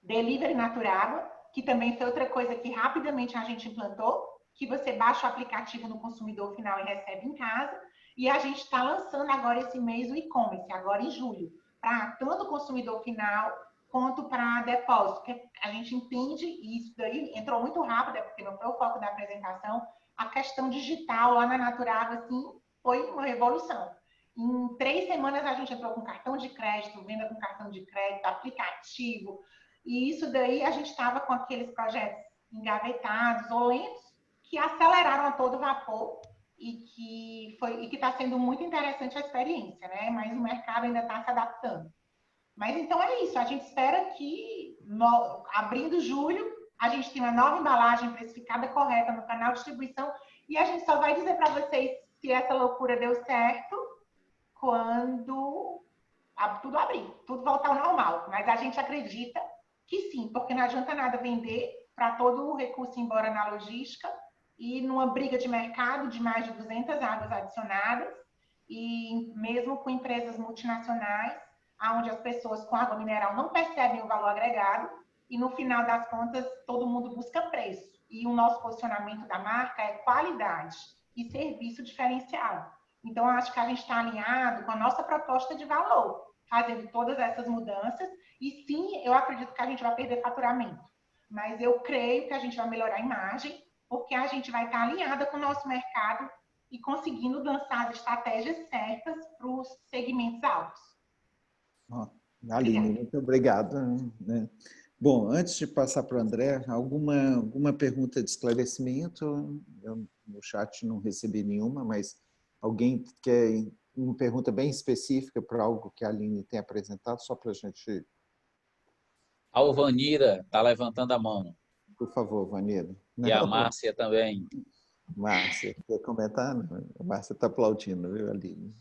S4: Delivery Naturágua, que também foi outra coisa que rapidamente a gente implantou, que você baixa o aplicativo no consumidor final e recebe em casa. E a gente está lançando agora esse mês o e-commerce, agora em julho, para tanto o consumidor final quanto para depósito. Porque a gente entende, e isso daí entrou muito rápido, porque não foi o foco da apresentação, a questão digital lá na Naturágua, assim, foi uma revolução. Em 3 semanas a gente entrou com cartão de crédito, venda com cartão de crédito, aplicativo. E isso daí a gente estava com aqueles projetos engavetados ou lentos que aceleraram a todo vapor e que está sendo muito interessante a experiência, né? Mas o mercado ainda está se adaptando. Mas então é isso, a gente espera que abrindo julho a gente tenha uma nova embalagem precificada correta no canal de distribuição e a gente só vai dizer para vocês se essa loucura deu certo quando tudo abrir, tudo voltar ao normal. Mas a gente acredita que sim, porque não adianta nada vender para todo o recurso ir embora na logística e numa briga de mercado de mais de 200 águas adicionadas e mesmo com empresas multinacionais, onde as pessoas com água mineral não percebem o valor agregado e no final das contas todo mundo busca preço. E o nosso posicionamento da marca é qualidade e serviço diferenciado. Então, eu acho que a gente está alinhado com a nossa proposta de valor, fazendo todas essas mudanças. E sim, eu acredito que a gente vai perder faturamento. Mas eu creio que a gente vai melhorar a imagem, porque a gente vai estar alinhada com o nosso mercado e conseguindo lançar as estratégias certas para os segmentos altos.
S3: Aline, muito obrigado. Bom, antes de passar para o André, alguma pergunta de esclarecimento? Eu, no chat não recebi nenhuma, mas alguém quer uma pergunta bem específica para algo que a Aline tem apresentado, só para a gente...
S2: A Alvanira está levantando a mão.
S3: Por favor, Vanira.
S2: E a Márcia também.
S3: Márcia, quer comentar? A Márcia está aplaudindo, viu, Aline?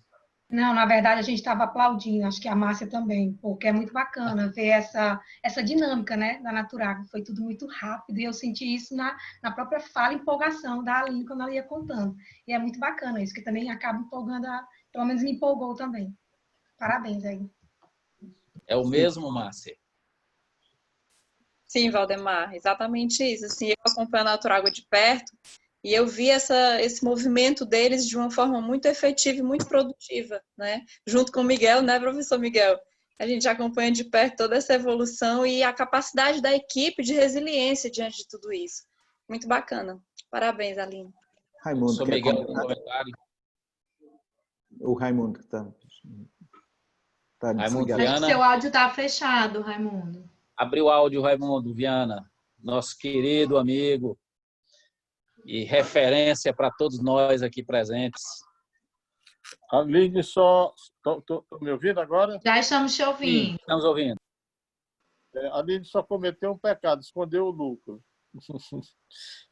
S6: Não, na verdade a gente estava aplaudindo, acho que a Márcia também, porque é muito bacana ver essa dinâmica, né, da Naturago. Foi tudo muito rápido e eu senti isso na própria fala, empolgação da Aline quando ela ia contando. E é muito bacana isso, que também acaba empolgando, pelo menos me empolgou também. Parabéns aí.
S2: É o mesmo, Márcia?
S7: Sim, Valdemar, exatamente isso. Assim, eu acompanho a Naturago de perto e eu vi esse movimento deles de uma forma muito efetiva e muito produtiva, né? Junto com o Miguel, né, professor Miguel? A gente acompanha de perto toda essa evolução e a capacidade da equipe de resiliência diante de tudo isso. Muito bacana. Parabéns, Aline.
S3: Raimundo,
S2: Professor
S3: quer
S2: Miguel,
S3: comentar?
S2: um comentário.
S3: O Raimundo está
S2: Raimundo
S3: desligado.
S5: Acho que
S2: Viana.
S5: seu áudio está fechado, Raimundo.
S2: Abriu o áudio, Raimundo Viana, nosso querido amigo e referência para todos nós aqui presentes.
S8: Aline, tô me ouvindo agora?
S5: Já estamos te
S2: Sim,
S5: ouvindo.
S2: estamos ouvindo.
S8: A Aline só cometeu um pecado, escondeu o lucro.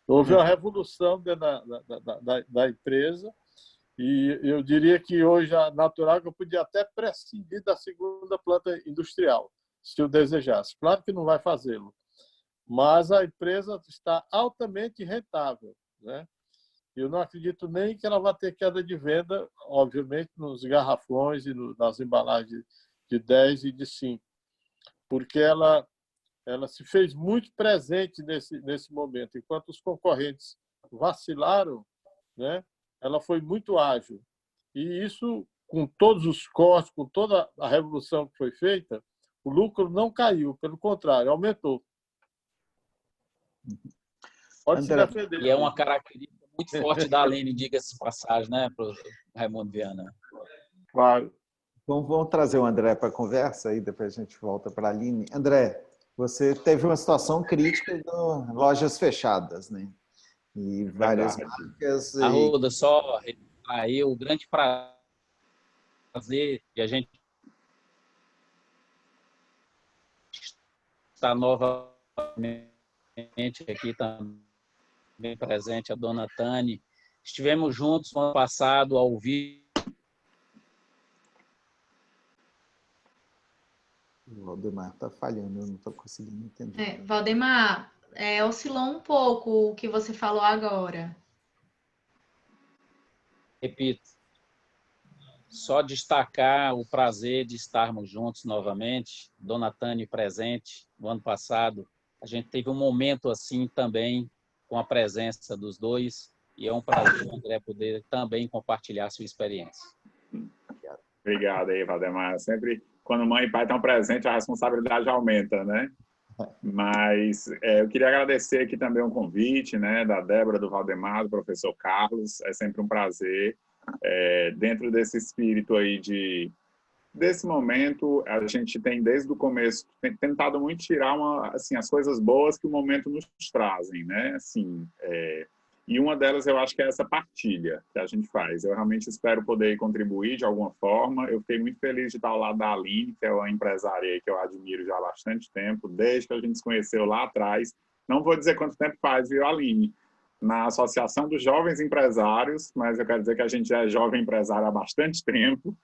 S8: Houve uma revolução dentro da empresa e eu diria que hoje a Naturago podia até prescindir da segunda planta industrial, se o desejasse. Claro que não vai fazê-lo, mas a empresa está altamente rentável, né? Eu não acredito nem que ela vai ter queda de venda, obviamente, nos garrafões e nas embalagens de 10 e de 5, porque ela se fez muito presente nesse momento. Enquanto os concorrentes vacilaram, né, ela foi muito ágil. E isso, com todos os cortes, com toda a revolução que foi feita, o lucro não caiu, pelo contrário, aumentou. Pode se defender.
S2: E é uma característica muito forte da Aline, diga-se de passagem, né, professor Raimundo Viana?
S8: Claro.
S3: Vamos trazer o André para a conversa e depois a gente volta para a Aline. André, você teve uma situação crítica de lojas fechadas, né? E várias marcas.
S2: Arruda, só aí o grande prazer de a gente estar novamente aqui também presente, a dona Tani. Estivemos juntos no ano passado ao vivo.
S3: O Valdemar está falhando, eu não estou conseguindo entender.
S5: Valdemar, oscilou um pouco o que você falou agora.
S2: Repito, só destacar o prazer de estarmos juntos novamente, dona Tani presente no ano passado. A gente teve um momento assim também com a presença dos dois e é um prazer, André, poder também compartilhar sua experiência.
S9: Obrigado aí, Valdemar. Sempre, quando mãe e pai estão presentes, a responsabilidade aumenta, né? Mas eu queria agradecer aqui também o convite, né, da Débora, do Valdemar, do professor Carlos. É sempre um prazer. Dentro desse espírito aí desse momento, a gente tem desde o começo tentado muito tirar assim, as coisas boas que o momento nos trazem, né? Assim, e uma delas eu acho que é essa partilha que a gente faz. Eu realmente espero poder contribuir de alguma forma. Eu fiquei muito feliz de estar ao lado da Aline, que é uma empresária que eu admiro já há bastante tempo, desde que a gente se conheceu lá atrás. Não vou dizer quanto tempo faz, viu, Aline? Na Associação dos Jovens Empresários, mas eu quero dizer que a gente é jovem empresário há bastante tempo.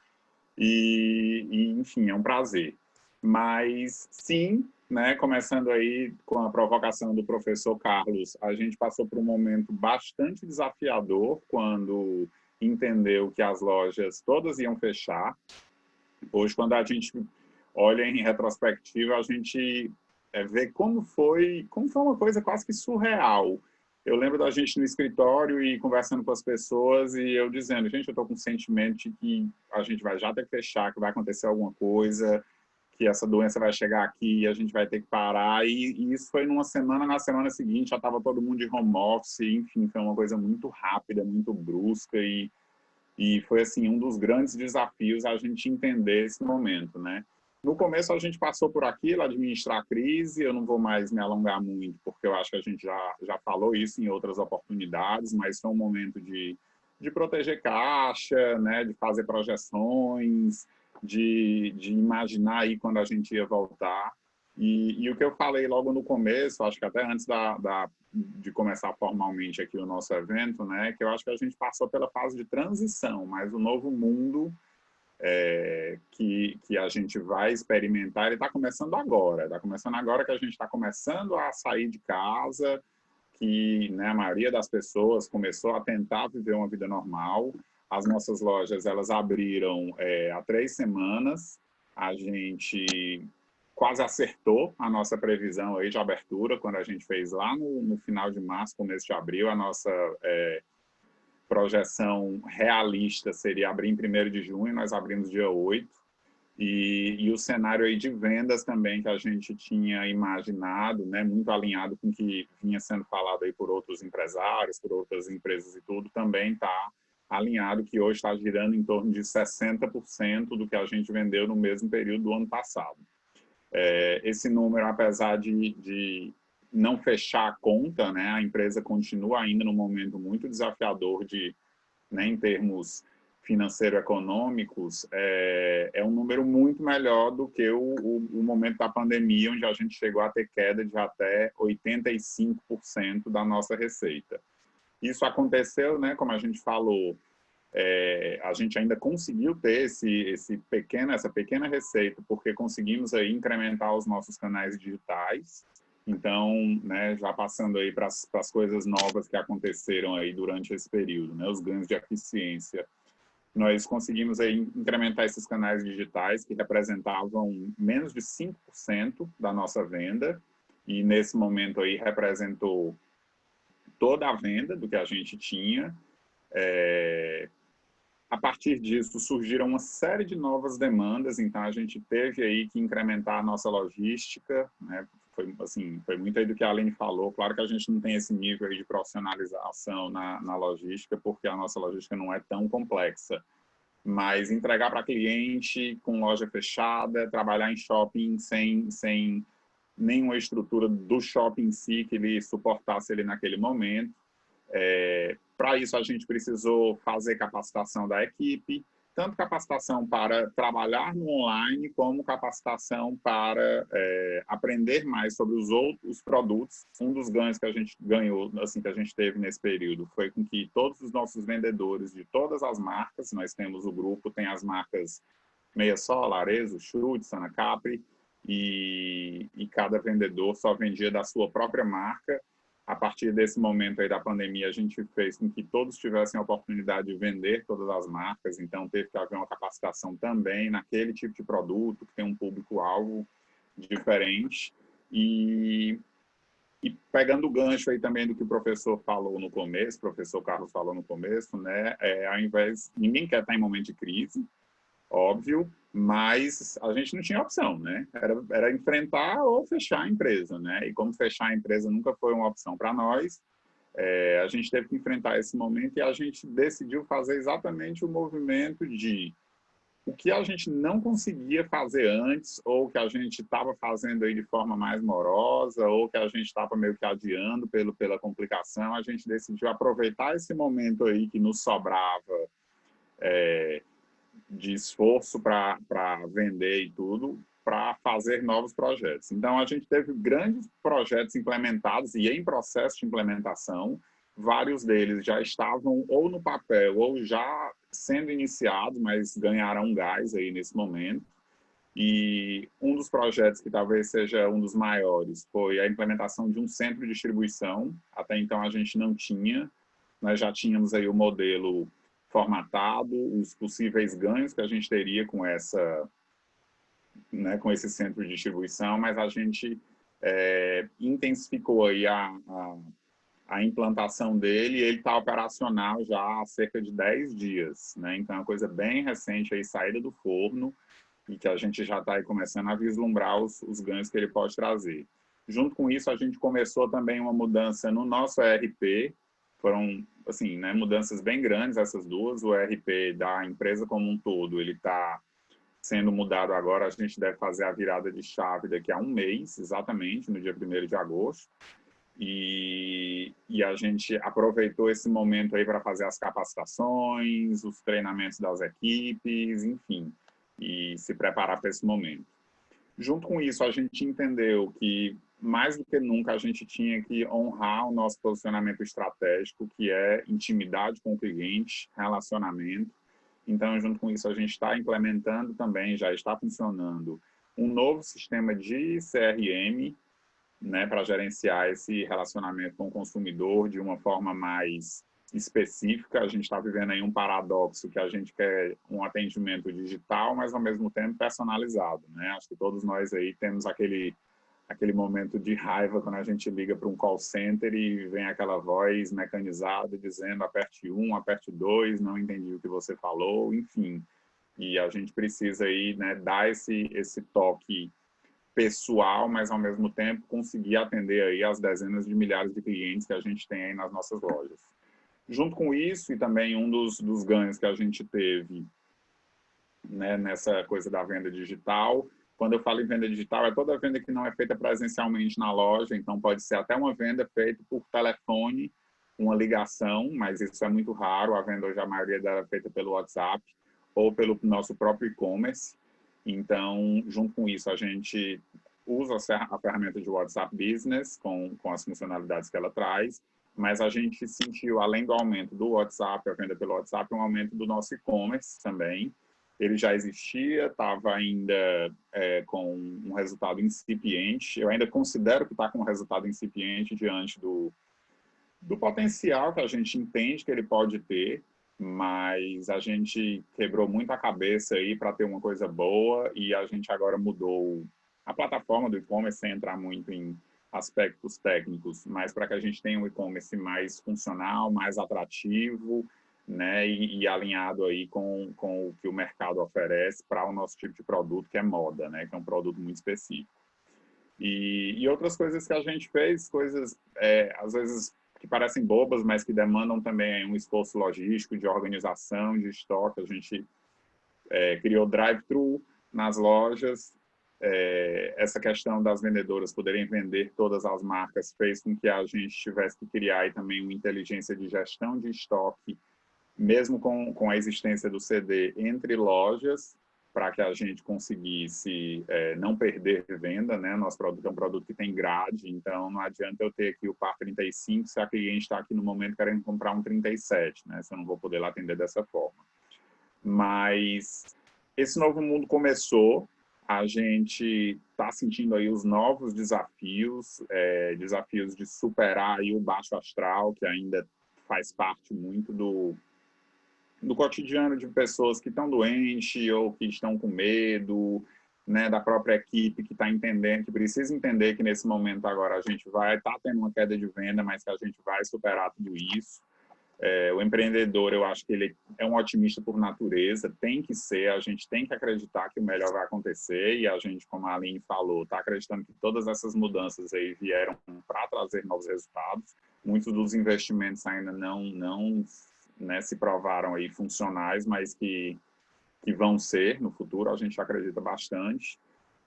S9: E enfim, é um prazer. Mas, sim, né, começando aí com a provocação do professor Carlos, a gente passou por um momento bastante desafiador quando entendeu que as lojas todas iam fechar. Hoje, quando a gente olha em retrospectiva, a gente vê como foi uma coisa quase que surreal. Eu lembro da gente no escritório e conversando com as pessoas e eu dizendo, gente, eu estou com o sentimento de que a gente vai já ter que fechar, que vai acontecer alguma coisa, que essa doença vai chegar aqui e a gente vai ter que parar. E isso foi numa semana, na semana seguinte já estava todo mundo de home office, enfim, foi uma coisa muito rápida, muito brusca e foi assim um dos grandes desafios a gente entender esse momento, né? No começo a gente passou por aquilo, administrar a crise, eu não vou mais me alongar muito, porque eu acho que a gente já falou isso em outras oportunidades, mas foi um momento de proteger caixa, né, de fazer projeções, de imaginar aí quando a gente ia voltar. E o que eu falei logo no começo, acho que até antes de começar formalmente aqui o nosso evento, né, que eu acho que a gente passou pela fase de transição, mas o novo mundo que a gente vai experimentar, ele está começando agora. Está começando agora que a gente está começando a sair de casa, que, né, a maioria das pessoas começou a tentar viver uma vida normal. As nossas lojas, elas abriram há 3 semanas. A gente quase acertou a nossa previsão aí de abertura, quando a gente fez lá no final de março, começo de abril, a nossa projeção realista seria abrir em 1º de junho, nós abrimos dia 8, e o cenário aí de vendas também que a gente tinha imaginado, né, muito alinhado com o que vinha sendo falado aí por outros empresários, por outras empresas e tudo, também está alinhado, que hoje está girando em torno de 60% do que a gente vendeu no mesmo período do ano passado. Esse número, apesar de não fechar a conta, né, a empresa continua ainda num momento muito desafiador né, em termos financeiro-econômicos, é um número muito melhor do que o momento da pandemia, onde a gente chegou a ter queda de até 85% da nossa receita. Isso aconteceu, né, como a gente falou, a gente ainda conseguiu ter essa pequena receita, porque conseguimos aí incrementar os nossos canais digitais. Então, né, já passando aí para as coisas novas que aconteceram aí durante esse período, né, os ganhos de eficiência, nós conseguimos aí incrementar esses canais digitais que representavam menos de 5% da nossa venda, e nesse momento aí representou toda a venda do que a gente tinha. A partir disso, surgiram uma série de novas demandas, então a gente teve aí que incrementar a nossa logística, né? Foi muito aí do que a Aline falou. Claro que a gente não tem esse nível aí de profissionalização na logística, porque a nossa logística não é tão complexa. Mas entregar para cliente com loja fechada, trabalhar em shopping sem nenhuma estrutura do shopping em si que ele suportasse ele naquele momento. Para isso, a gente precisou fazer capacitação da equipe, tanto capacitação para trabalhar no online, como capacitação para aprender mais sobre os outros produtos. Um dos ganhos que a gente ganhou, assim, que a gente teve nesse período, foi com que todos os nossos vendedores de todas as marcas, nós temos o grupo, tem as marcas Meia Sola, Arezzo, Schultz, Sana Capri, e cada vendedor só vendia da sua própria marca. A partir desse momento aí da pandemia, a gente fez com que todos tivessem a oportunidade de vender todas as marcas, então teve que haver uma capacitação também naquele tipo de produto, que tem um público-alvo diferente. E pegando o gancho aí também do que o professor falou no começo, o professor Carlos falou no começo, né, ao invés, ninguém quer estar em momento de crise, óbvio, mas a gente não tinha opção, né? Era enfrentar ou fechar a empresa, né? E como fechar a empresa nunca foi uma opção para nós, a gente teve que enfrentar esse momento e a gente decidiu fazer exatamente o movimento de o que a gente não conseguia fazer antes, ou que a gente estava fazendo aí de forma mais morosa, ou que a gente estava meio que adiando pela complicação. A gente decidiu aproveitar esse momento aí que nos sobrava de esforço para vender e tudo, para fazer novos projetos. Então, a gente teve grandes projetos implementados e em processo de implementação. Vários deles já estavam ou no papel ou já sendo iniciados, mas ganharam um gás aí nesse momento. E um dos projetos que talvez seja um dos maiores foi a implementação de um centro de distribuição. Até então, a gente não tinha. Nós já tínhamos aí o modelo formatado, os possíveis ganhos que a gente teria com com esse centro de distribuição, mas a gente intensificou aí a implantação dele, e ele está operacional já há cerca de 10 dias, né? Então é uma coisa bem recente aí, saída do forno, e que a gente já está aí começando a vislumbrar os ganhos que ele pode trazer. Junto com isso, a gente começou também uma mudança no nosso ERP. Foram, assim, né, mudanças bem grandes essas duas. O ERP da empresa como um todo, ele está sendo mudado agora. A gente deve fazer a virada de chave daqui a um mês, exatamente, no dia 1º de agosto. E a gente aproveitou esse momento aí para fazer as capacitações, os treinamentos das equipes, enfim, e se preparar para esse momento. Junto com isso, a gente entendeu que, mais do que nunca, a gente tinha que honrar o nosso posicionamento estratégico, que é intimidade com o cliente, relacionamento. Então, junto com isso, a gente está implementando também, já está funcionando, um novo sistema de CRM, né, para gerenciar esse relacionamento com o consumidor de uma forma mais específica. A gente está vivendo aí um paradoxo que a gente quer um atendimento digital, mas ao mesmo tempo personalizado, né? Acho que todos nós aí temos aquele momento de raiva quando a gente liga para um call center e vem aquela voz mecanizada dizendo aperte 1, aperte 2, não entendi o que você falou, enfim. E a gente precisa aí, né, dar esse toque pessoal, mas ao mesmo tempo conseguir atender aí as dezenas de milhares de clientes que a gente tem aí nas nossas lojas. Junto com isso, e também um dos ganhos que a gente teve, né, nessa coisa da venda digital, quando eu falo em venda digital, é toda venda que não é feita presencialmente na loja, então pode ser até uma venda feita por telefone, uma ligação, mas isso é muito raro, a venda hoje a maioria dela é feita pelo WhatsApp ou pelo nosso próprio e-commerce. Então, junto com isso, a gente usa a ferramenta de WhatsApp Business com as funcionalidades que ela traz, mas a gente sentiu, além do aumento do WhatsApp, a venda pelo WhatsApp, um aumento do nosso e-commerce também. Ele já existia, estava ainda com um resultado incipiente. Eu ainda considero que está com um resultado incipiente diante do potencial que a gente entende que ele pode ter, mas a gente quebrou muito a cabeça aí para ter uma coisa boa e a gente agora mudou a plataforma do e-commerce sem entrar muito em aspectos técnicos, mas para que a gente tenha um e-commerce mais funcional, mais atrativo, né, e alinhado aí com o que o mercado oferece para o nosso tipo de produto, que é moda, né, que é um produto muito específico. E outras coisas que a gente fez, coisas às vezes que parecem bobas, mas que demandam também um esforço logístico, de organização, de estoque. A gente criou drive-thru nas lojas. Essa questão das vendedoras poderem vender todas as marcas fez com que a gente tivesse que criar aí também uma inteligência de gestão de estoque, mesmo com a existência do CD entre lojas, para que a gente conseguisse não perder venda, né? Nosso produto é um produto que tem grade, então não adianta eu ter aqui o par 35 se a cliente está aqui no momento querendo comprar um 37, né? Se eu não vou poder lá atender dessa forma. Mas esse novo mundo começou, a gente está sentindo aí os novos desafios, desafios de superar aí o baixo astral, que ainda faz parte muito do cotidiano de pessoas que estão doentes ou que estão com medo, né, da própria equipe que está entendendo, que precisa entender que nesse momento agora a gente vai estar tendo uma queda de venda, mas que a gente vai superar tudo isso. O empreendedor, eu acho que ele é um otimista por natureza, tem que ser, a gente tem que acreditar que o melhor vai acontecer e a gente, como a Aline falou, está acreditando que todas essas mudanças aí vieram para trazer novos resultados. Muitos dos investimentos ainda não né, se provaram aí funcionais, mas que vão ser no futuro, a gente acredita bastante.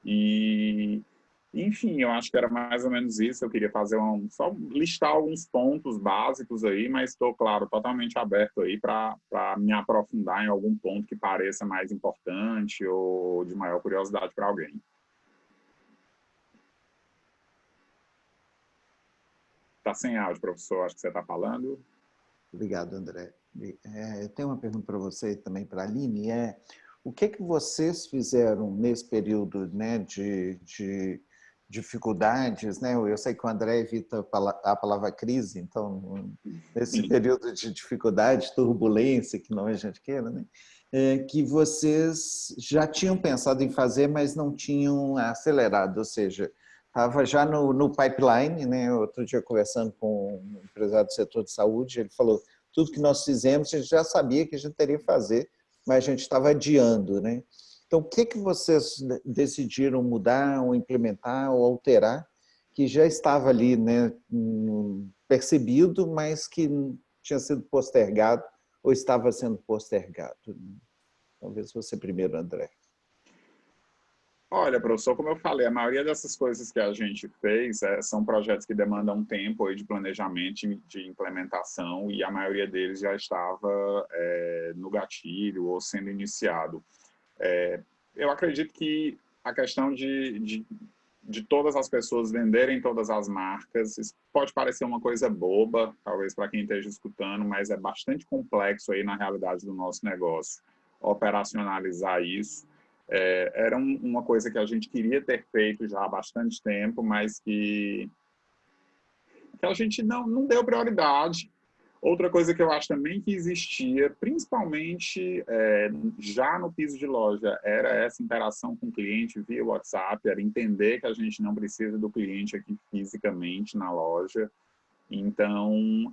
S9: E, enfim, eu acho que era mais ou menos isso. Eu queria fazer só listar alguns pontos básicos aí, mas estou, claro, totalmente aberto aí para me aprofundar em algum ponto que pareça mais importante ou de maior curiosidade para alguém. Está sem áudio, professor, acho que você está falando.
S3: Obrigado, André. Eu tenho uma pergunta para você também, para a Aline, o que vocês fizeram nesse período, né, de dificuldades, né? Eu sei que o André evita a palavra crise, então, nesse período de dificuldade, turbulência, que não a gente queira, né? Que vocês já tinham pensado em fazer, mas não tinham acelerado, ou seja, estava já no pipeline, né? Outro dia conversando com um empresário do setor de saúde, ele falou, tudo que nós fizemos, a gente já sabia que a gente teria que fazer, mas a gente estava adiando, né? Então, o que vocês decidiram mudar, ou implementar, ou alterar, que já estava ali, né, percebido, mas que tinha sido postergado, ou estava sendo postergado? Talvez você primeiro, André.
S9: Olha, professor, como eu falei, a maioria dessas coisas que a gente fez são projetos que demandam um tempo aí de planejamento, de implementação, e a maioria deles já estava no gatilho ou sendo iniciado. Eu acredito que a questão de todas as pessoas venderem todas as marcas, isso pode parecer uma coisa boba, talvez para quem esteja escutando, mas é bastante complexo aí na realidade do nosso negócio. operacionalizar isso. Era uma coisa que a gente queria ter feito já há bastante tempo, mas que a gente não deu prioridade. Outra coisa que eu acho também que existia, principalmente já no piso de loja, era essa interação com o cliente via WhatsApp, era entender que a gente não precisa do cliente aqui fisicamente na loja. Então,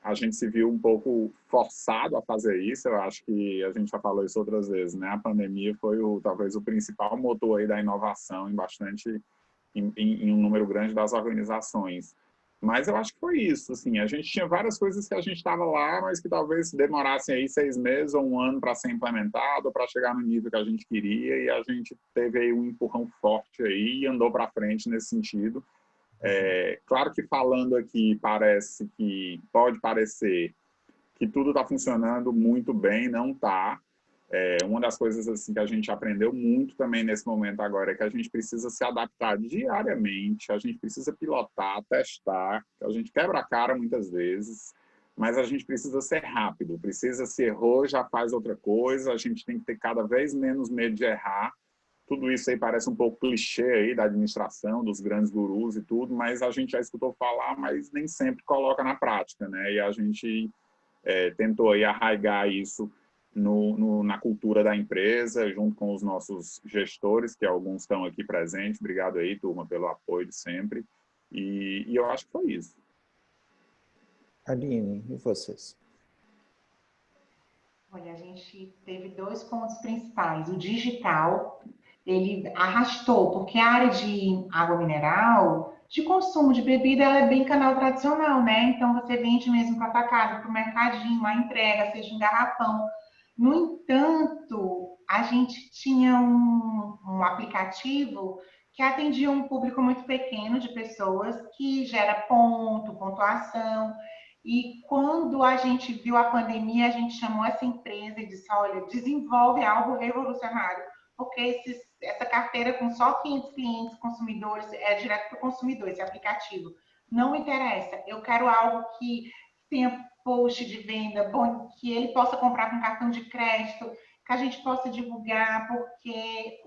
S9: a gente se viu um pouco forçado a fazer isso. Eu acho que a gente já falou isso outras vezes, né? A pandemia foi talvez o principal motor aí da inovação em um número grande das organizações. Mas eu acho que foi isso, assim, a gente tinha várias coisas que a gente estava lá, mas que talvez demorassem aí 6 meses ou 1 ano para ser implementado, para chegar no nível que a gente queria, e a gente teve aí um empurrão forte aí e andou para frente nesse sentido. Claro que falando aqui pode parecer que tudo está funcionando muito bem, não está. Uma das coisas assim que a gente aprendeu muito também nesse momento agora é que a gente precisa se adaptar diariamente, a gente precisa pilotar, testar, a gente quebra a cara muitas vezes, mas a gente precisa ser rápido, se errou, já faz outra coisa, a gente tem que ter cada vez menos medo de errar. Tudo isso aí parece um pouco clichê aí da administração, dos grandes gurus e tudo, mas a gente já escutou falar, mas nem sempre coloca na prática, né? E a gente tentou aí arraigar isso na cultura da empresa, junto com os nossos gestores, que alguns estão aqui presentes. Obrigado aí, turma, pelo apoio de sempre. E eu acho que foi isso.
S3: Aline, e vocês?
S4: Olha, a gente teve 2 pontos principais. O digital, ele arrastou, porque a área de água mineral, de consumo de bebida, ela é bem canal tradicional, né? Então, você vende mesmo para a tua casa, para o mercadinho, a entrega, seja em garrafão. No entanto, a gente tinha um aplicativo que atendia um público muito pequeno de pessoas, que gera pontuação. E quando a gente viu a pandemia, a gente chamou essa empresa e disse, olha, desenvolve algo revolucionário, porque essa carteira com só 500 clientes consumidores é direto para o consumidor, esse aplicativo. Não interessa, eu quero algo que tenha post de venda, bom, que ele possa comprar com cartão de crédito, que a gente possa divulgar, porque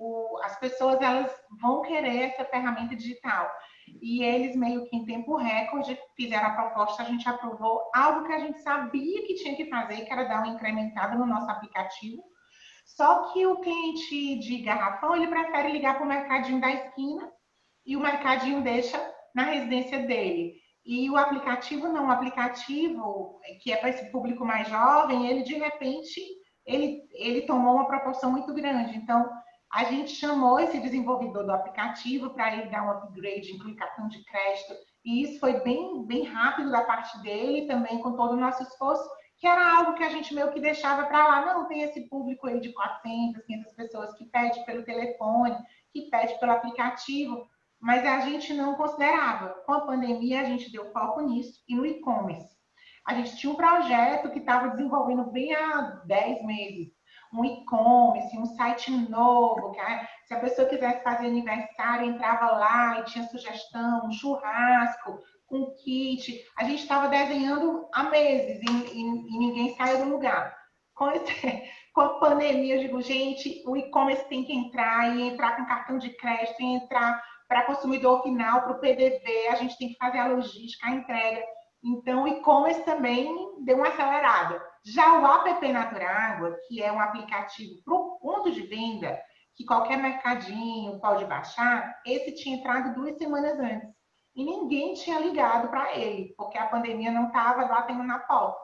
S4: as pessoas elas vão querer essa ferramenta digital. E eles, meio que em tempo recorde, fizeram a proposta, a gente aprovou algo que a gente sabia que tinha que fazer, que era dar uma incrementada no nosso aplicativo. Só que o cliente de garrafão, ele prefere ligar para o mercadinho da esquina e o mercadinho deixa na residência dele. E o aplicativo não, o aplicativo, que é para esse público mais jovem, ele de repente, ele tomou uma proporção muito grande. Então, a gente chamou esse desenvolvedor do aplicativo para ele dar um upgrade, incluir cartão de crédito, e isso foi bem, bem rápido da parte dele, também com todo o nosso esforço, que era algo que a gente meio que deixava para lá. Não, tem esse público aí de 400, 500 pessoas que pede pelo telefone, que pede pelo aplicativo, mas a gente não considerava. Com a pandemia, a gente deu foco nisso e no e-commerce. A gente tinha um projeto que estava desenvolvendo bem há 10 meses, um e-commerce, um site novo, que se a pessoa quisesse fazer aniversário, entrava lá e tinha sugestão, um churrasco, com kit. A gente estava desenhando há meses e ninguém saiu do lugar. Com a pandemia, eu digo, gente, o e-commerce tem que entrar e entrar com cartão de crédito, e entrar para consumidor final, para o PDV, a gente tem que fazer a logística, a entrega. Então, o e-commerce também deu uma acelerada. Já o app Naturágua, que é um aplicativo para o ponto de venda, que qualquer mercadinho pode baixar, esse tinha entrado 2 semanas antes. E ninguém tinha ligado para ele, porque a pandemia não estava batendo na porta.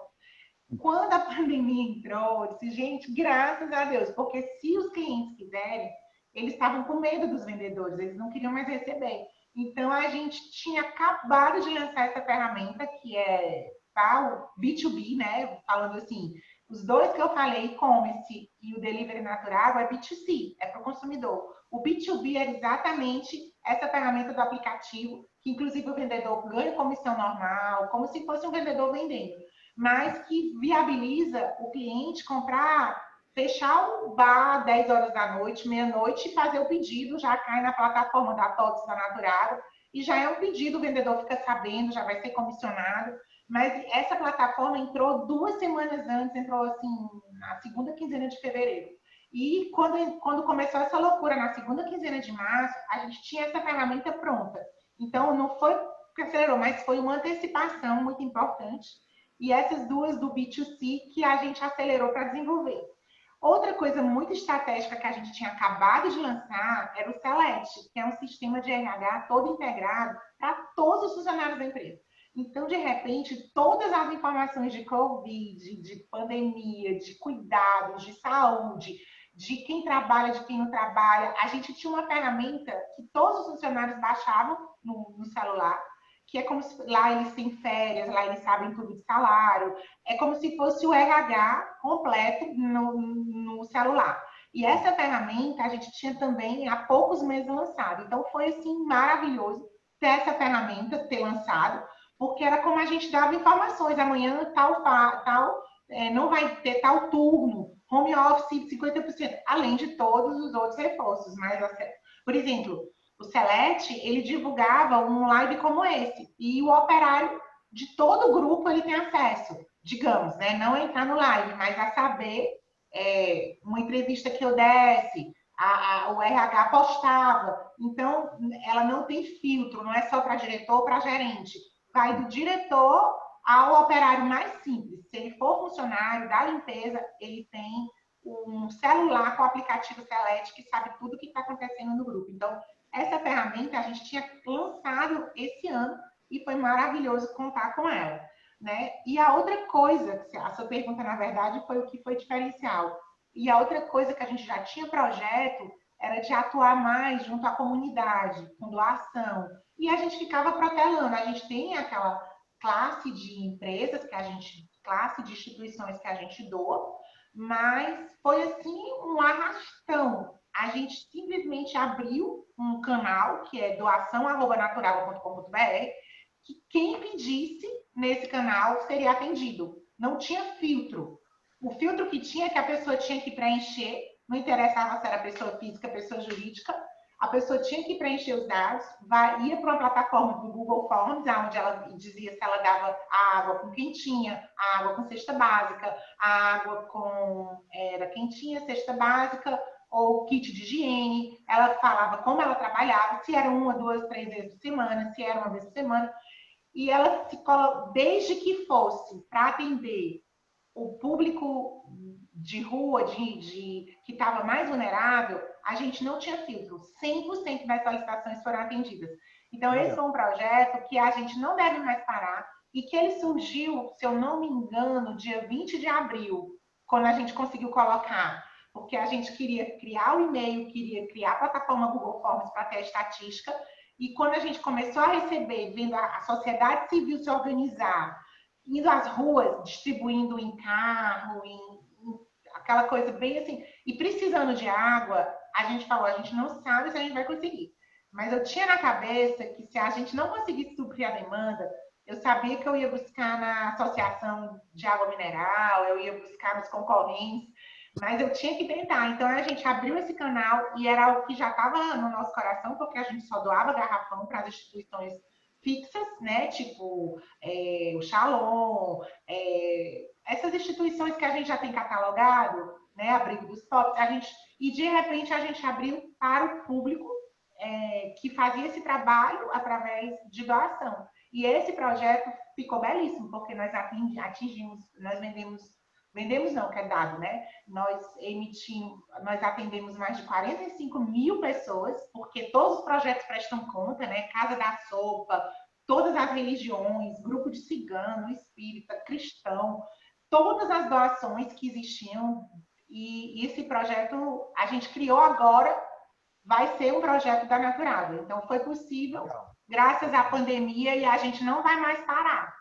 S4: Quando a pandemia entrou, eu disse, gente, graças a Deus, porque se os clientes quiserem, eles estavam com medo dos vendedores, eles não queriam mais receber. Então, a gente tinha acabado de lançar essa ferramenta, que é o B2B, né? Falando assim, os 2 que eu falei, e-commerce e o Delivery Naturágua, é B2C, é para o consumidor. O B2B é exatamente essa ferramenta do aplicativo, que inclusive o vendedor ganha comissão normal, como se fosse um vendedor vendendo, mas que viabiliza o cliente comprar, fechar o bar 10 horas da noite, meia-noite, e fazer o pedido, já cai na plataforma da TOTS da Naturágua, e já é um pedido, o vendedor fica sabendo, já vai ser comissionado. Mas essa plataforma entrou 2 semanas antes, entrou assim, na segunda quinzena de fevereiro. E quando começou essa loucura, na segunda quinzena de março, a gente tinha essa ferramenta pronta. Então, não foi que acelerou, mas foi uma antecipação muito importante. E essas duas do B2C que a gente acelerou para desenvolver. Outra coisa muito estratégica que a gente tinha acabado de lançar era o Select, que é um sistema de RH todo integrado para todos os funcionários da empresa. Então, de repente, todas as informações de Covid, de pandemia, de cuidados, de saúde, de quem trabalha, de quem não trabalha, a gente tinha uma ferramenta que todos os funcionários baixavam no celular, que é como se lá eles têm férias, lá eles sabem tudo de salário, é como se fosse o RH completo no celular. E essa ferramenta a gente tinha também há poucos meses lançado. Então foi assim maravilhoso ter essa ferramenta, ter lançado, porque era como a gente dava informações, amanhã não vai ter tal turno, home office 50%, além de todos os outros reforços. Mas, por exemplo, o Select, ele divulgava um live como esse, e o operário de todo o grupo ele tem acesso, digamos, né? Não entrar no live, mas a saber uma entrevista que eu desse, o RH postava. Então, ela não tem filtro, não é só para diretor ou para gerente. Vai do diretor ao operário mais simples. Se ele for funcionário da limpeza, ele tem um celular com o aplicativo Select que sabe tudo o que está acontecendo no grupo. Então, essa ferramenta a gente tinha lançado esse ano e foi maravilhoso contar com ela, né? E a outra coisa, a sua pergunta, na verdade, foi o que foi diferencial. E a outra coisa que a gente já tinha projeto era de atuar mais junto à comunidade, com doação. E a gente ficava protelando. A gente tem aquela classe de empresas, classe de instituições que a gente doa, mas foi assim um arrastão. A gente simplesmente abriu um canal, que é doação@naturagua.com.br, que quem pedisse nesse canal seria atendido. Não tinha filtro. O filtro que tinha é que a pessoa tinha que preencher, não interessava se era pessoa física, pessoa jurídica, a pessoa tinha que preencher os dados, ia para uma plataforma do Google Forms, onde ela dizia se ela dava a água com quentinha, a água com cesta básica, a água com quentinha, cesta básica, ou kit de higiene. Ela falava como ela trabalhava, se era 1, 2, 3 vezes por semana, se era uma vez por semana. E ela desde que fosse para atender o público de rua, que estava mais vulnerável, a gente não tinha filtro. 100% das solicitações foram atendidas. Então, esse foi um projeto que a gente não deve mais parar e que ele surgiu, se eu não me engano, dia 20 de abril, quando a gente conseguiu colocar, porque a gente queria criar o e-mail, queria criar a plataforma Google Forms para ter a estatística, e quando a gente começou a receber, vendo a sociedade civil se organizar, indo às ruas, distribuindo em carro, aquela coisa bem assim, e precisando de água, a gente falou, a gente não sabe se a gente vai conseguir. Mas eu tinha na cabeça que se a gente não conseguisse suprir a demanda, eu sabia que eu ia buscar na Associação de Água Mineral, eu ia buscar nos concorrentes, mas eu tinha que tentar. Então, a gente abriu esse canal e era o que já estava no nosso coração, porque a gente só doava garrafão para as instituições fixas, né? Tipo o Shalom, essas instituições que a gente já tem catalogado, né? Abrigo dos Pobres, e de repente a gente abriu para o público que fazia esse trabalho através de doação. E esse projeto ficou belíssimo, porque nós atingimos, nós vendemos não, que é dado, né? Nós atendemos mais de 45 mil pessoas, porque todos os projetos prestam conta, né? Casa da Sopa, todas as religiões, grupo de cigano, espírita, cristão, todas as doações que existiam. E esse projeto a gente criou agora, vai ser um projeto da Naturágua. Então, foi possível, graças à pandemia, e a gente não vai mais parar.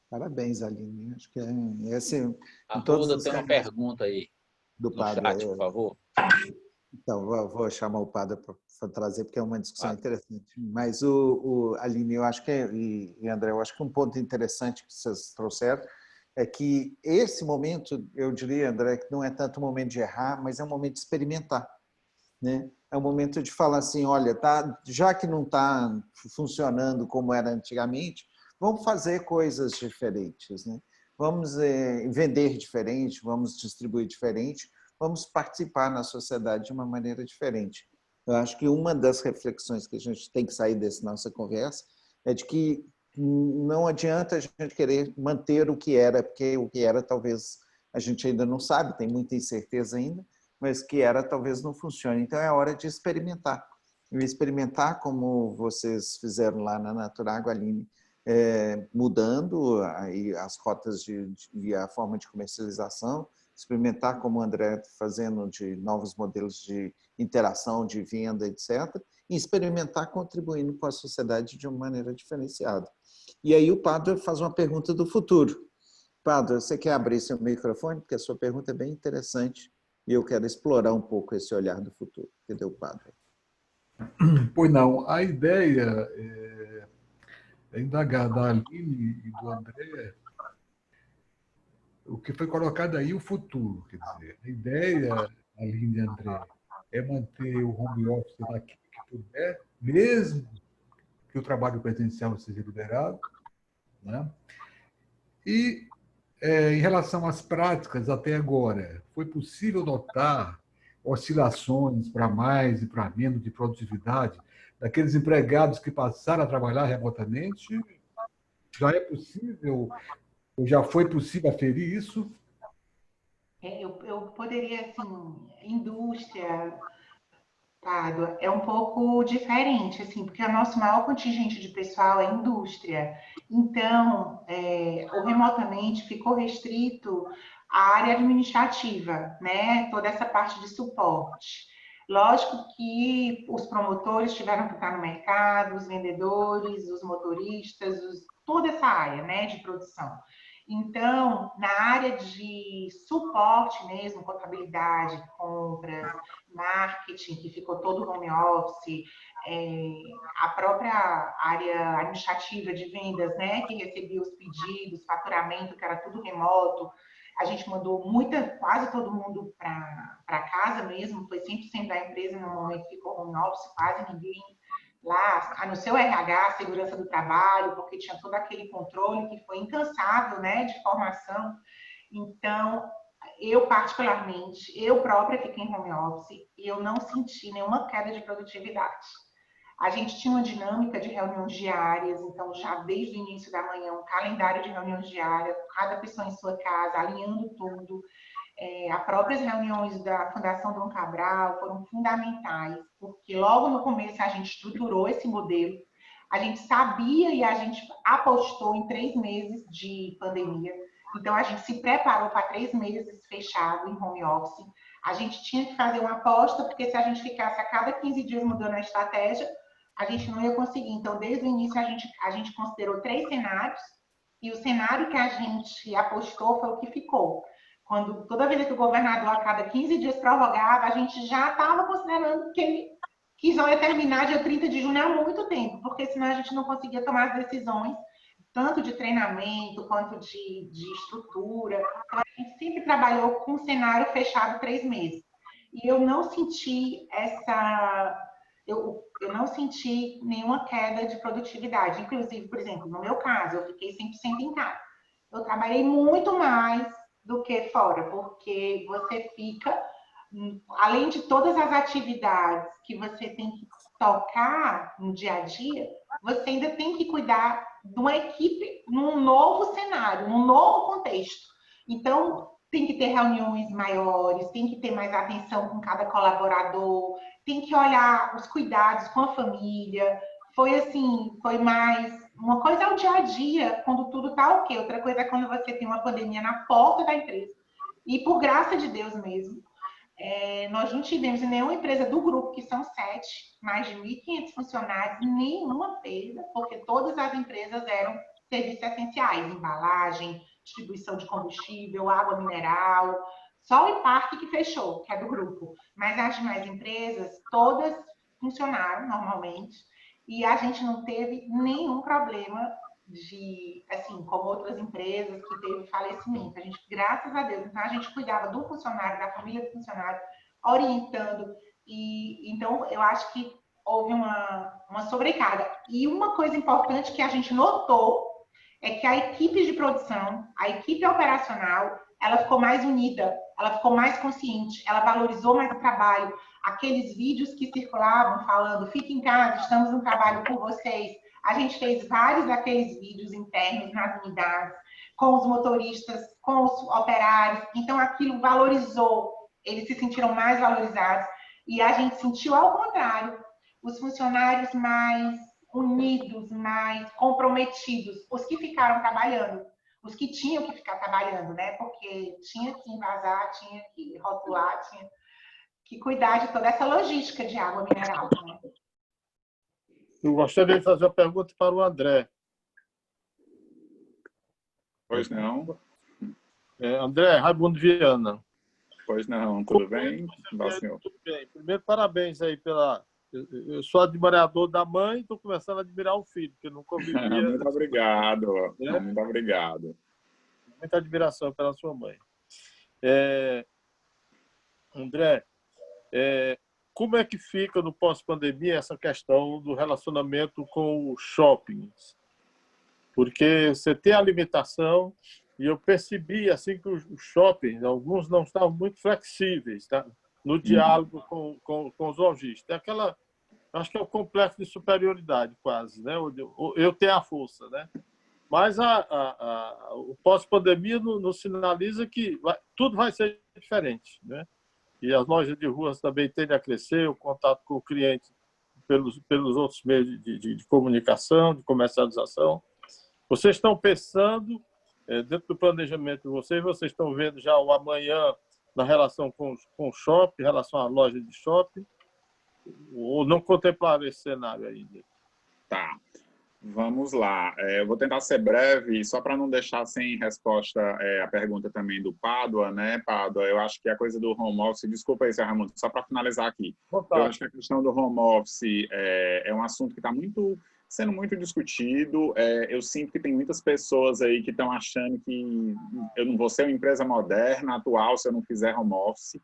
S3: Parabéns, Aline. Acho que esse.
S2: A Ruda tem uma pergunta aí
S3: do padre,
S2: chat, por favor.
S3: Então, vou chamar o padre para trazer, porque é uma discussão interessante. Mas, Aline, eu acho que, e André, eu acho que um ponto interessante que vocês trouxeram é que esse momento, eu diria, André, que não é tanto um momento de errar, mas é um momento de experimentar, né? É um momento de falar assim, olha, já que não está funcionando como era antigamente, vamos fazer coisas diferentes, né? vamos vender diferente, vamos distribuir diferente, vamos participar na sociedade de uma maneira diferente. Eu acho que uma das reflexões que a gente tem que sair dessa nossa conversa é de que não adianta a gente querer manter o que era, porque o que era talvez a gente ainda não sabe, tem muita incerteza ainda, mas que era talvez não funcione. Então é hora de experimentar. E experimentar como vocês fizeram lá na Naturágua, Aline, mudando aí as rotas e a forma de comercialização, experimentar como o André fazendo de novos modelos de interação, de venda, etc., e experimentar contribuindo com a sociedade de uma maneira diferenciada. E aí o Padre faz uma pergunta do futuro. Padre, você quer abrir seu microfone? Porque a sua pergunta é bem interessante e eu quero explorar um pouco esse olhar do futuro. Entendeu, Padre?
S10: Pois não, a ideia é indagar da Aline e do André o que foi colocado aí, o futuro. Quer dizer, a ideia, Aline e André, é manter o home office naquilo que puder, mesmo que o trabalho presencial seja liberado, né? E, em relação às práticas até agora, foi possível notar oscilações para mais e para menos de produtividade daqueles empregados que passaram a trabalhar remotamente? Já é possível, ou já foi possível aferir isso?
S4: Eu poderia, assim, indústria, Pádua, é um pouco diferente, assim, porque o nosso maior contingente de pessoal é indústria. Então, o remotamente ficou restrito à área administrativa, né? Toda essa parte de suporte. Lógico que os promotores tiveram que estar no mercado, os vendedores, os motoristas, toda essa área, né, de produção. Então, na área de suporte mesmo, contabilidade, compras, marketing, que ficou todo home office, a própria área administrativa de vendas, né, que recebia os pedidos, faturamento, que era tudo remoto, a gente mandou quase todo mundo para casa mesmo, foi 100% da empresa no momento que ficou home office, quase ninguém lá, no seu RH, segurança do trabalho, porque tinha todo aquele controle que foi incansável, né, de formação. Então, eu particularmente, eu própria fiquei em home office e eu não senti nenhuma queda de produtividade. A gente tinha uma dinâmica de reuniões diárias, então já desde o início da manhã, um calendário de reuniões diárias, cada pessoa em sua casa, alinhando tudo. As próprias reuniões da Fundação Dom Cabral foram fundamentais, porque logo no começo a gente estruturou esse modelo, a gente sabia e a gente apostou em 3 meses de pandemia, então a gente se preparou para 3 meses fechado em home office, a gente tinha que fazer uma aposta, porque se a gente ficasse a cada 15 dias mudando a estratégia, a gente não ia conseguir. Então, desde o início, a gente considerou 3 cenários, e o cenário que a gente apostou foi o que ficou. Toda vez que o governador a cada 15 dias prorrogava, a gente já estava considerando que já ia terminar dia 30 de junho há muito tempo, porque senão a gente não conseguia tomar as decisões, tanto de treinamento quanto de estrutura. Então, a gente sempre trabalhou com um cenário fechado 3 meses. E eu não senti eu não senti nenhuma queda de produtividade. Inclusive, por exemplo, no meu caso, eu fiquei 100% em casa. Eu trabalhei muito mais do que fora, porque você fica, além de todas as atividades que você tem que tocar no dia a dia, você ainda tem que cuidar de uma equipe num novo cenário, num novo contexto. Então, tem que ter reuniões maiores, tem que ter mais atenção com cada colaborador, tem que olhar os cuidados com a família. Foi assim, foi mais... Uma coisa é o dia a dia, quando tudo está ok. Outra coisa é quando você tem uma pandemia na porta da empresa. E por graça de Deus mesmo, nós não tivemos em nenhuma empresa do grupo, que são 7, mais de 1.500 funcionários, nenhuma perda, porque todas as empresas eram serviços essenciais, embalagem, distribuição de combustível, água mineral, só o IPARC que fechou, que é do grupo. Mas as demais empresas, todas funcionaram normalmente, e a gente não teve nenhum problema assim, como outras empresas que teve falecimento. A gente, graças a Deus, então a gente cuidava do funcionário, da família do funcionário, orientando. E então eu acho que houve uma sobrecarga. E uma coisa importante que a gente notou é que a equipe de produção, a equipe operacional, ela ficou mais unida, ela ficou mais consciente, ela valorizou mais o trabalho. Aqueles vídeos que circulavam falando, fique em casa, estamos no trabalho por vocês. A gente fez vários daqueles vídeos internos nas unidades, com os motoristas, com os operários. Então, aquilo valorizou, eles se sentiram mais valorizados. E a gente sentiu, ao contrário, os funcionários mais unidos, mais comprometidos, os que ficaram trabalhando, os que tinham que ficar trabalhando, né? Porque tinha que envasar, tinha que rotular, tinha que cuidar de toda essa logística de água mineral, né?
S8: Eu gostaria de fazer uma pergunta para o André.
S9: Pois não.
S8: André Raimundo Viana.
S9: Pois não, tudo bem? Senhor.
S8: Tudo bem. Primeiro, parabéns aí pela... Eu sou admirador da mãe e estou começando a admirar o filho, que eu nunca ouvi.
S9: Muito obrigado.
S8: Né?
S9: Muito obrigado.
S8: Muita admiração pela sua mãe. André, como é que fica no pós-pandemia essa questão do relacionamento com os shoppings? Porque você tem a limitação e eu percebi assim que os shoppings, alguns não estavam muito flexíveis, tá? No diálogo com os lojistas. Acho que é o complexo de superioridade quase, né? Eu tenho a força, né? Mas o pós-pandemia nos sinaliza que tudo vai ser diferente, né? E as lojas de ruas também tendem a crescer, o contato com o cliente pelos outros meios de comunicação, de comercialização. Vocês estão pensando, dentro do planejamento de vocês estão vendo já o amanhã na relação com o shopping, em relação à loja de shopping, ou não contemplaram esse cenário ainda?
S9: Tá. Vamos lá. Eu vou tentar ser breve, só para não deixar sem resposta a pergunta também do Pádua, né, Pádua? Eu acho que a coisa do home office... Desculpa aí, Sr. Raimundo, só para finalizar aqui. Eu acho que a questão do home office é um assunto que está sendo muito discutido. Eu sinto que tem muitas pessoas aí que estão achando que eu não vou ser uma empresa moderna, atual, se eu não fizer home office.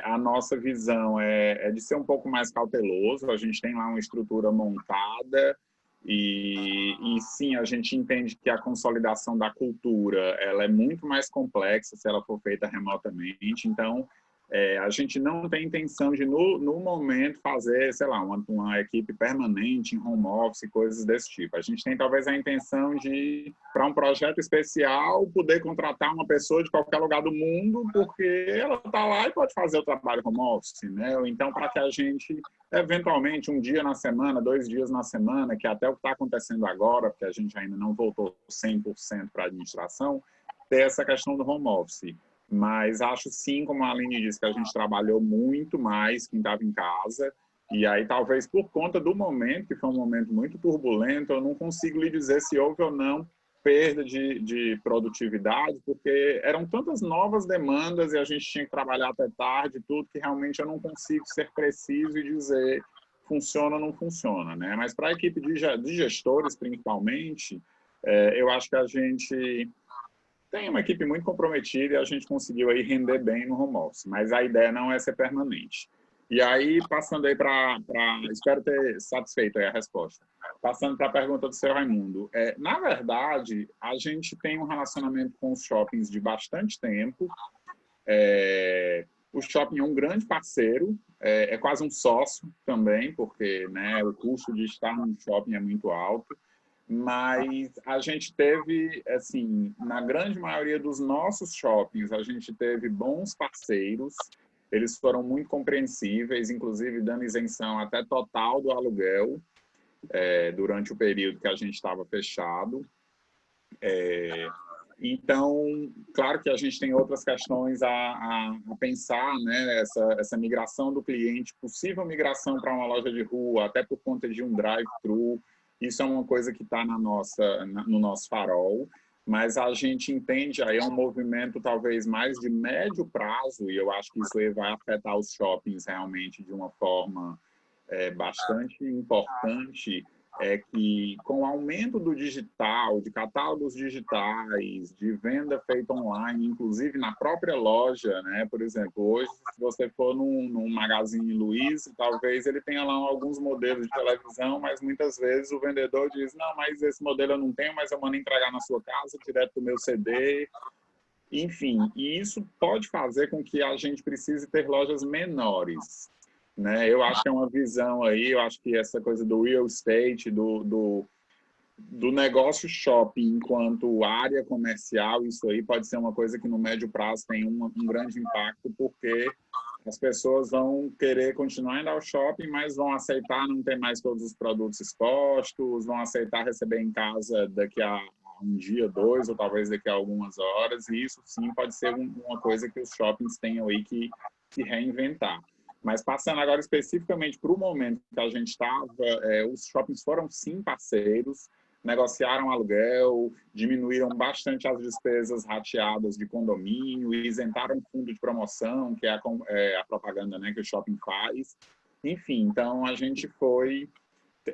S9: A nossa visão é de ser um pouco mais cauteloso. A gente tem lá uma estrutura montada, e sim, a gente entende que a consolidação da cultura ela é muito mais complexa se ela for feita remotamente. Então, a gente não tem intenção de, no momento, fazer, sei lá, uma equipe permanente em home office, coisas desse tipo. A gente tem, talvez, a intenção de, para um projeto especial, poder contratar uma pessoa de qualquer lugar do mundo, porque ela está lá e pode fazer o trabalho home office, né? Ou então, para que a gente, eventualmente, um dia na semana, 2 dias na semana, que é até o que está acontecendo agora, porque a gente ainda não voltou 100% para a administração, ter essa questão do home office. Mas acho sim, como a Aline disse, que a gente trabalhou muito mais quem estava em casa. E aí, talvez por conta do momento, que foi um momento muito turbulento, eu não consigo lhe dizer se houve ou não perda de produtividade, porque eram tantas novas demandas e a gente tinha que trabalhar até tarde, tudo, que realmente eu não consigo ser preciso e dizer funciona ou não funciona, né? Mas para a equipe de gestores, principalmente, eu acho que a gente tem uma equipe muito comprometida e a gente conseguiu aí render bem no home office, mas a ideia não é ser permanente. E aí, passando aí para... Espero ter satisfeito aí a resposta. Passando para a pergunta do seu Raimundo. Na verdade, a gente tem um relacionamento com os shoppings de bastante tempo. O shopping é um grande parceiro, é quase um sócio também, porque, né, o custo de estar no shopping é muito alto. Mas a gente teve, assim, na grande maioria dos nossos shoppings, a gente teve bons parceiros, eles foram muito compreensíveis, inclusive dando isenção até total do aluguel, durante o período que a gente estava fechado. Então, claro que a gente tem outras questões a pensar, né? Essa migração do cliente, possível migração para uma loja de rua, até por conta de um drive-thru. Isso é uma coisa que está no nosso farol, mas a gente entende aí um movimento talvez mais de médio prazo, e eu acho que isso aí vai afetar os shoppings realmente de uma forma bastante importante, é que, com o aumento do digital, de catálogos digitais, de venda feita online, inclusive na própria loja, né? Por exemplo, hoje, se você for num Magazine Luiza, talvez ele tenha lá alguns modelos de televisão, mas muitas vezes o vendedor diz, não, mas esse modelo eu não tenho, mas eu mando entregar na sua casa, direto do meu CD. Enfim, e isso pode fazer com que a gente precise ter lojas menores, né? Eu acho que é uma visão aí, eu acho que essa coisa do real estate, do negócio shopping enquanto área comercial, isso aí pode ser uma coisa que no médio prazo tem um grande impacto, porque as pessoas vão querer continuar indo ao shopping, mas vão aceitar não ter mais todos os produtos expostos, vão aceitar receber em casa daqui a um dia, dois, ou talvez daqui a algumas horas, e isso sim pode ser uma coisa que os shoppings tenham aí que se reinventar. Mas passando agora especificamente para o momento que a gente estava, os shoppings foram sim parceiros, negociaram aluguel, diminuíram bastante as despesas rateadas de condomínio, isentaram fundo de promoção, que é a propaganda, né, que o shopping faz. Enfim, então a gente foi,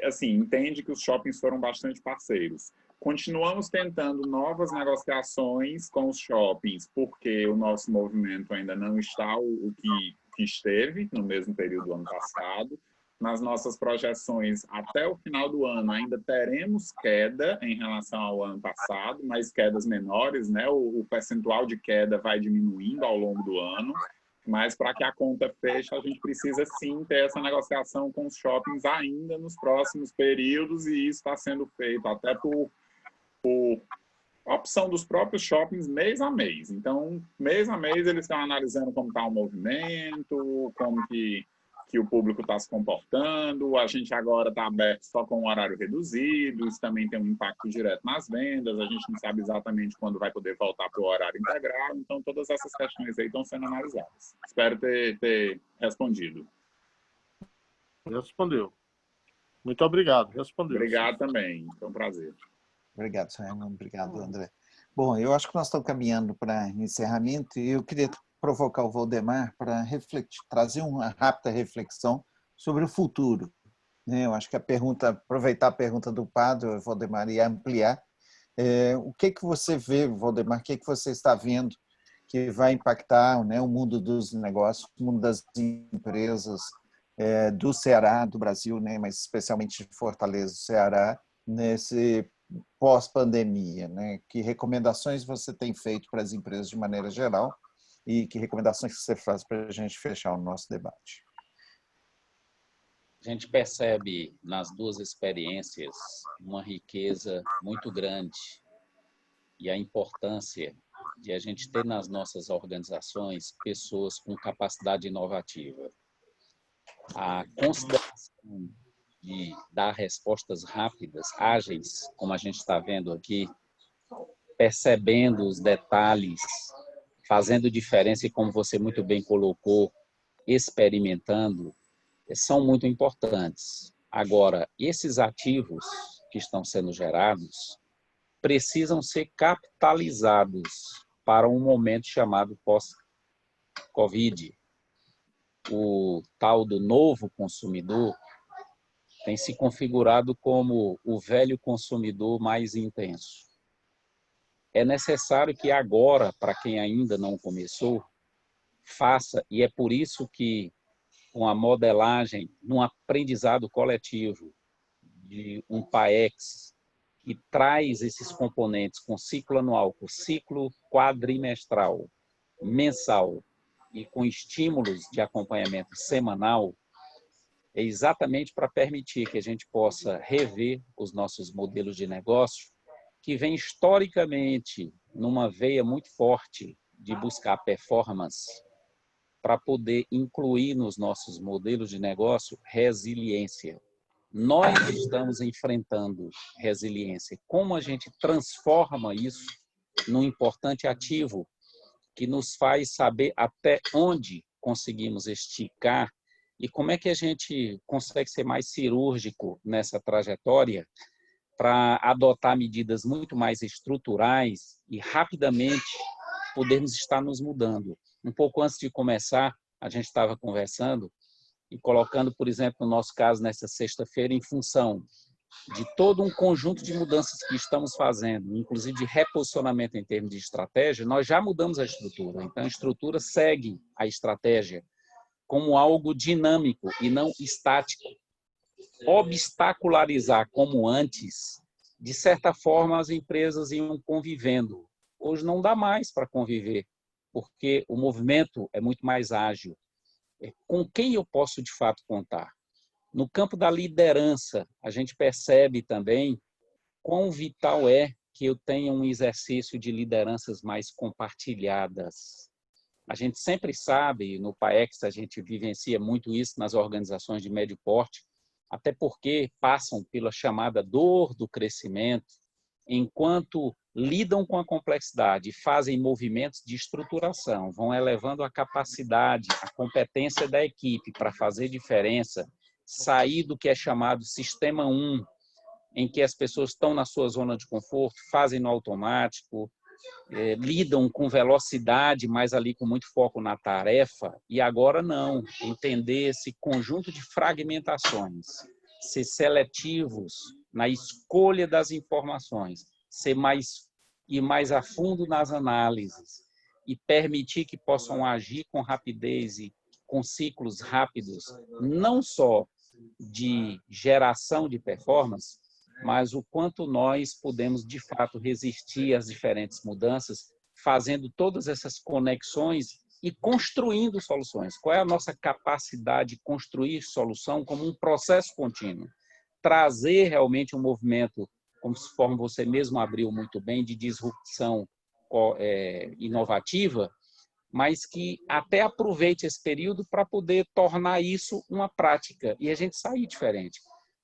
S9: assim, entende que os shoppings foram bastante parceiros. Continuamos tentando novas negociações com os shoppings, porque o nosso movimento ainda não está o que esteve no mesmo período do ano passado. Nas nossas projeções, até o final do ano, ainda teremos queda em relação ao ano passado, mas quedas menores, né? O percentual de queda vai diminuindo ao longo do ano, mas para que a conta feche, a gente precisa sim ter essa negociação com os shoppings ainda nos próximos períodos, e isso está sendo feito até por opção dos próprios shoppings mês a mês. Então, mês a mês, eles estão analisando como está o movimento, como que o público está se comportando. A gente agora está aberto só com um horário reduzido, isso também tem um impacto direto nas vendas, a gente não sabe exatamente quando vai poder voltar para o horário integral, então todas essas questões aí estão sendo analisadas. Espero ter respondido.
S8: Respondeu. Muito obrigado. Respondeu.
S9: Obrigado também, foi um prazer.
S3: Obrigado, Simon. Obrigado, André. Bom, eu acho que nós estamos caminhando para encerramento e eu queria provocar o Valdemar para refletir, trazer uma rápida reflexão sobre o futuro. Eu acho que aproveitar a pergunta do padre, Valdemar, e ampliar. O que você vê, Valdemar, o que você está vendo que vai impactar, né, o mundo dos negócios, o mundo das empresas, do Ceará, do Brasil, né, mas especialmente de Fortaleza, do Ceará, nesse pós-pandemia, né? Que recomendações você tem feito para as empresas de maneira geral e que recomendações você faz para a gente fechar o nosso debate?
S2: A gente percebe nas duas experiências uma riqueza muito grande e a importância de a gente ter nas nossas organizações pessoas com capacidade inovativa. A consideração de dar respostas rápidas, ágeis, como a gente está vendo aqui, percebendo os detalhes, fazendo diferença e, como você muito bem colocou, experimentando, são muito importantes. Agora, esses ativos que estão sendo gerados precisam ser capitalizados para um momento chamado pós-Covid. O tal do novo consumidor tem se configurado como o velho consumidor mais intenso. É necessário que agora, para quem ainda não começou, faça, e é por isso que com a modelagem, num aprendizado coletivo de um PAEX, que traz esses componentes com ciclo anual, com ciclo quadrimestral, mensal e com estímulos de acompanhamento semanal, é exatamente para permitir que a gente possa rever os nossos modelos de negócio, que vem historicamente numa veia muito forte de buscar performance, para poder incluir nos nossos modelos de negócio resiliência. Nós estamos enfrentando resiliência. Como a gente transforma isso num importante ativo que nos faz saber até onde conseguimos esticar e como é que a gente consegue ser mais cirúrgico nessa trajetória para adotar medidas muito mais estruturais e rapidamente podermos estar nos mudando. Um pouco antes de começar, a gente estava conversando e colocando, por exemplo, no nosso caso, nessa sexta-feira, em função de todo um conjunto de mudanças que estamos fazendo, inclusive de reposicionamento em termos de estratégia, nós já mudamos a estrutura. Então, a estrutura segue a estratégia como algo dinâmico e não estático. Obstacularizar como antes, de certa forma, as empresas iam convivendo. Hoje não dá mais para conviver, porque o movimento é muito mais ágil. Com quem eu posso, de fato, contar? No campo da liderança, a gente percebe também quão vital é que eu tenha um exercício de lideranças mais compartilhadas. A gente sempre sabe, no PAEX, a gente vivencia muito isso nas organizações de médio porte, até porque passam pela chamada dor do crescimento, enquanto lidam com a complexidade e fazem movimentos de estruturação, vão elevando a capacidade, a competência da equipe para fazer diferença, sair do que é chamado sistema 1, em que as pessoas estão na sua zona de conforto, fazem no automático, lidam com velocidade, mas ali com muito foco na tarefa, e agora não, entender esse conjunto de fragmentações, ser seletivos na escolha das informações, ir mais a fundo nas análises e permitir que possam agir com rapidez e com ciclos rápidos, não só de geração de performance, mas o quanto nós podemos, de fato, resistir às diferentes mudanças, fazendo todas essas conexões e construindo soluções. Qual é a nossa capacidade de construir solução como um processo contínuo? Trazer realmente um movimento, conforme você mesmo abriu muito bem, de disrupção inovativa, mas que até aproveite esse período para poder tornar isso uma prática e a gente sair diferente.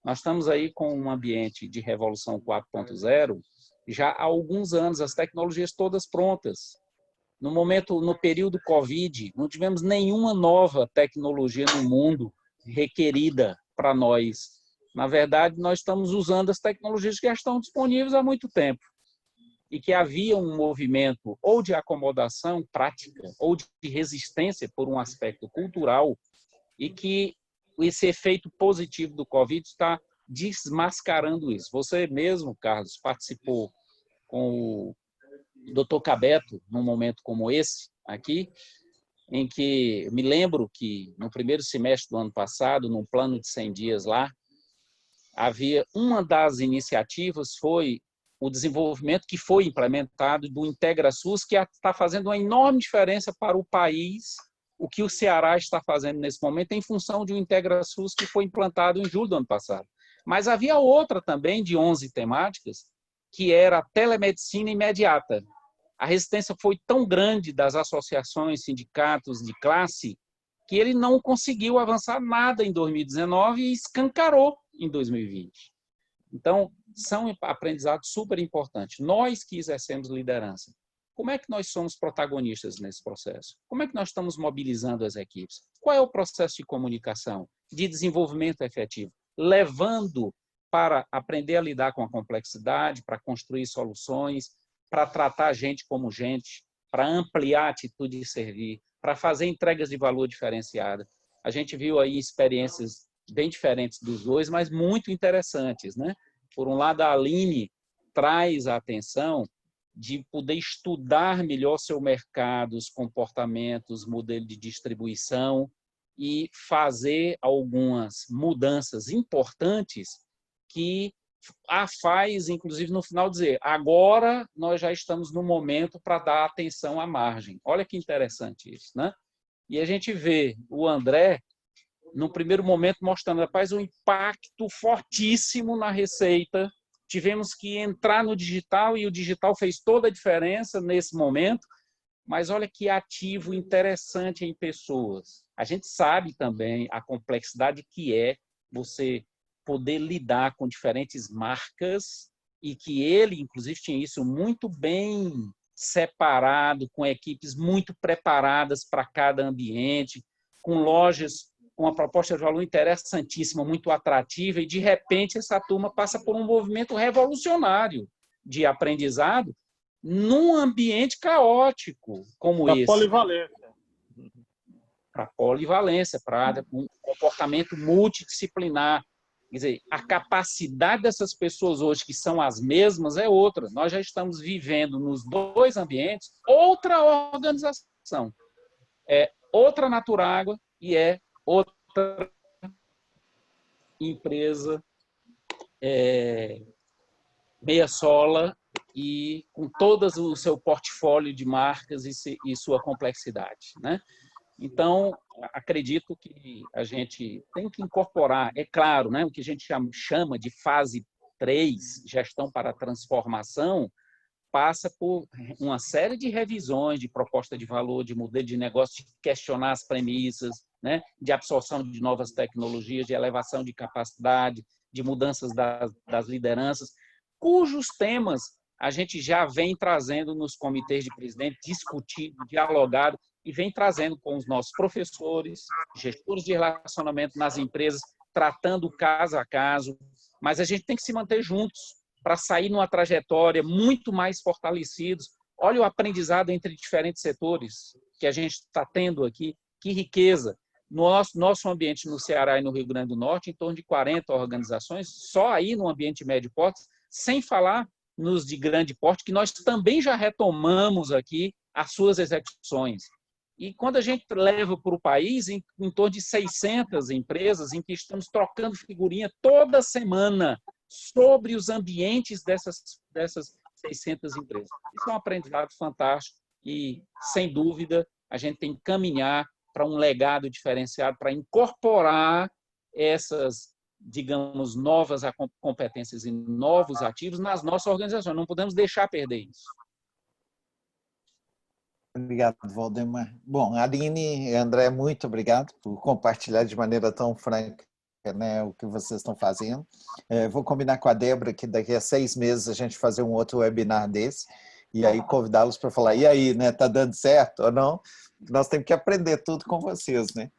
S2: Nós estamos aí com um ambiente de revolução 4.0 já há alguns anos, as tecnologias todas prontas. No período Covid, não tivemos nenhuma nova tecnologia no mundo requerida para nós. Na verdade, nós estamos usando as tecnologias que já estão disponíveis há muito tempo. E que havia um movimento ou de acomodação prática ou de resistência por um aspecto cultural e que esse efeito positivo do Covid está desmascarando isso. Você mesmo, Carlos, participou com o Dr. Cabeto num momento como esse aqui, em que me lembro que no primeiro semestre do ano passado, num plano de 100 dias lá, havia uma das iniciativas foi o desenvolvimento que foi implementado do IntegraSUS, que está fazendo uma enorme diferença para o país, o que o Ceará está fazendo nesse momento em função de um IntegraSUS que foi implantado em julho do ano passado. Mas havia outra também, de 11 temáticas, que era a telemedicina imediata. A resistência foi tão grande das associações, sindicatos de classe, que ele não conseguiu avançar nada em 2019 e escancarou em 2020. Então, são aprendizados super importantes. Nós que exercemos liderança, como é que nós somos protagonistas nesse processo? Como é que nós estamos mobilizando as equipes? Qual é o processo de comunicação, de desenvolvimento efetivo? Levando para aprender a lidar com a complexidade, para construir soluções, para tratar a gente como gente, para ampliar a atitude de servir, para fazer entregas de valor diferenciada. A gente viu aí experiências bem diferentes dos dois, mas muito interessantes, né? Por um lado, a Aline traz a atenção de poder estudar melhor seu mercado, os comportamentos, modelo de distribuição e fazer algumas mudanças importantes que a faz, inclusive, no final dizer, agora nós já estamos no momento para dar atenção à margem. Olha que interessante isso, né? E a gente vê o André, no primeiro momento, mostrando, rapaz, um impacto fortíssimo na receita. Tivemos que entrar no digital e o digital fez toda a diferença nesse momento. Mas olha que ativo interessante em pessoas. A gente sabe também a complexidade que é você poder lidar com diferentes marcas e que ele, inclusive, tinha isso muito bem separado, com equipes muito preparadas para cada ambiente, com lojas com uma proposta de valor interessantíssima, muito atrativa, e, de repente, essa turma passa por um movimento revolucionário de aprendizado num ambiente caótico como esse.
S8: Polivalência.
S2: Para polivalência, para um comportamento multidisciplinar. Quer dizer, a capacidade dessas pessoas hoje, que são as mesmas, é outra. Nós já estamos vivendo nos dois ambientes outra organização. É outra Naturágua e é outra empresa meia sola e com todo o seu portfólio de marcas e sua complexidade, né? Então, acredito que a gente tem que incorporar, é claro, né, o que a gente chama de fase 3, gestão para transformação, passa por uma série de revisões de proposta de valor, de modelo de negócio, de questionar as premissas, né, de absorção de novas tecnologias, de elevação de capacidade, de mudanças das lideranças, cujos temas a gente já vem trazendo nos comitês de presidente, discutido, dialogado, e vem trazendo com os nossos professores, gestores de relacionamento nas empresas, tratando caso a caso, mas a gente tem que se manter juntos para sair numa trajetória muito mais fortalecidos. Olha o aprendizado entre diferentes setores que a gente está tendo aqui, que riqueza. No nosso ambiente no Ceará e no Rio Grande do Norte, em torno de 40 organizações, só aí no ambiente médio porte, sem falar nos de grande porte, que nós também já retomamos aqui as suas execuções. E quando a gente leva para o país, em torno de 600 empresas, em que estamos trocando figurinha toda semana sobre os ambientes dessas 600 empresas. Isso é um aprendizado fantástico e, sem dúvida, a gente tem que caminhar para um legado diferenciado, para incorporar essas, digamos, novas competências e novos ativos nas nossas organizações. Não podemos deixar perder isso.
S3: Obrigado, Valdemar. Bom, Aline e André, muito obrigado por compartilhar de maneira tão franca, né, o que vocês estão fazendo. Vou combinar com a Débora que daqui a 6 meses a gente fazer um outro webinar desse e aí convidá-los para falar, e aí, né, tá dando certo ou não? Nós temos que aprender tudo com vocês, né?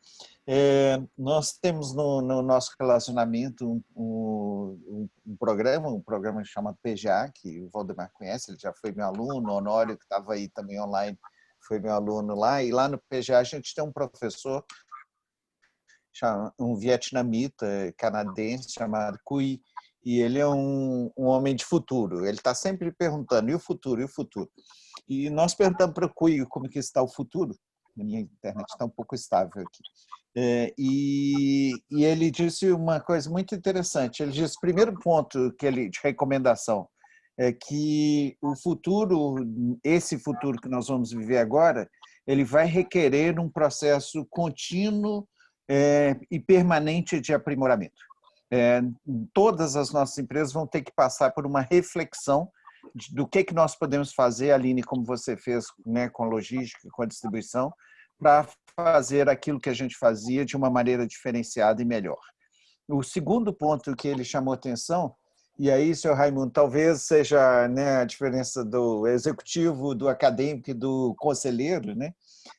S3: Nós temos no nosso relacionamento um programa chamado PGA, que o Valdemar conhece, ele já foi meu aluno, o Honório, que estava aí também online, foi meu aluno lá, e lá no PGA a gente tem um professor, um vietnamita canadense chamado Cui, e ele é um homem de futuro, ele está sempre perguntando, e o futuro, e o futuro? E nós perguntamos para o Cui como que está o futuro, a minha internet está um pouco estável aqui, e ele disse uma coisa muito interessante, ele disse, o primeiro ponto de recomendação, é que o futuro, esse futuro que nós vamos viver agora, ele vai requerer um processo contínuo e permanente de aprimoramento. Todas as nossas empresas vão ter que passar por uma reflexão do que nós podemos fazer, Aline, como você fez, né, com a logística, com a distribuição, para fazer aquilo que a gente fazia de uma maneira diferenciada e melhor. O segundo ponto que ele chamou atenção, e aí, senhor Raimundo, talvez seja, né, a diferença do executivo, do acadêmico e do conselheiro, né,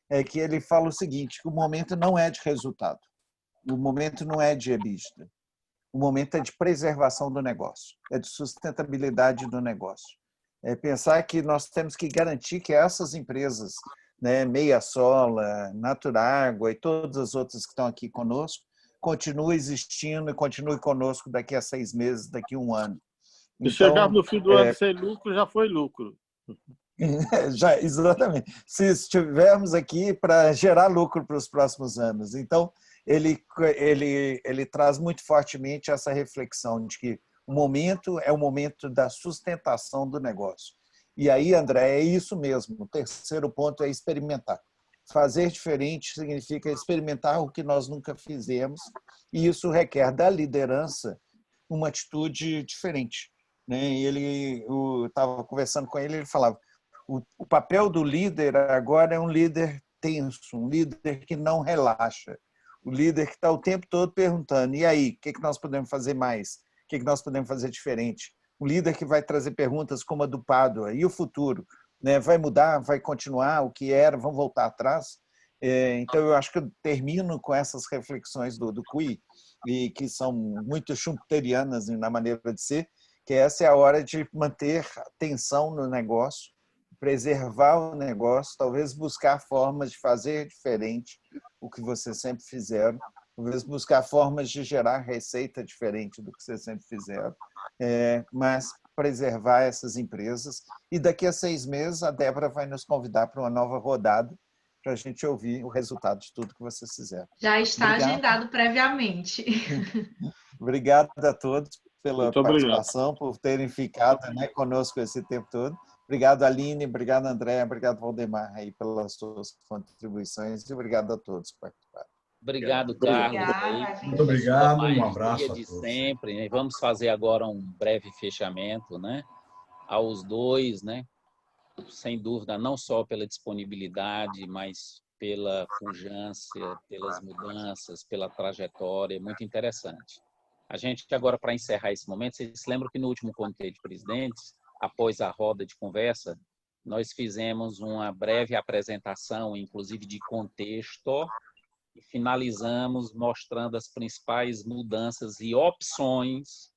S3: é que ele fala o seguinte, que o momento não é de resultado, o momento não é de EBITDA, o momento é de preservação do negócio, é de sustentabilidade do negócio. É pensar que nós temos que garantir que essas empresas, né, Meia Sola, Naturágua e todas as outras que estão aqui conosco, continue existindo e continue conosco daqui a 6 meses, daqui a 1 ano.
S8: Se chegar no fim do ano sem lucro, já foi lucro.
S3: Já, exatamente. Se estivermos aqui para gerar lucro para os próximos anos. Então, ele traz muito fortemente essa reflexão de que o momento é o momento da sustentação do negócio. E aí, André, é isso mesmo. O terceiro ponto é experimentar. Fazer diferente significa experimentar o que nós nunca fizemos, e isso requer da liderança uma atitude diferente. E eu estava conversando com ele, ele falava, o papel do líder agora é um líder tenso, um líder que não relaxa, o líder que está o tempo todo perguntando, e aí, o que nós podemos fazer mais? O que nós podemos fazer diferente? Um líder que vai trazer perguntas como a do Pádua, e o futuro? Vai mudar, vai continuar o que era, vamos voltar atrás? Então, eu acho que eu termino com essas reflexões do Cui, e que são muito schumpeterianas na maneira de ser, que essa é a hora de manter atenção no negócio, preservar o negócio, talvez buscar formas de fazer diferente o que vocês sempre fizeram, talvez buscar formas de gerar receita diferente do que vocês sempre fizeram, mas preservar essas empresas. E daqui a 6 meses a Débora vai nos convidar para uma nova rodada para a gente ouvir o resultado de tudo que vocês fizeram.
S5: Já está agendado previamente.
S3: Obrigado a todos pela
S8: Muito obrigado.
S3: participação, por terem ficado conosco esse tempo todo. Obrigado, Aline, obrigado, André, obrigado, Valdemar, aí, pelas suas contribuições e obrigado a todos que participaram.
S2: Obrigado, Carlos.
S4: Obrigada,
S10: Muito obrigado, um
S2: Maestria
S10: abraço a
S2: de
S10: todos.
S2: sempre, né? Vamos fazer agora um breve fechamento, né? Aos dois, né? Sem dúvida, não só pela disponibilidade, mas pela pujança, pelas mudanças, pela trajetória, muito interessante. A gente agora, para encerrar esse momento, vocês se lembram que no último comitê de presidentes, após a roda de conversa, nós fizemos uma breve apresentação, inclusive de contexto, e finalizamos mostrando as principais mudanças e opções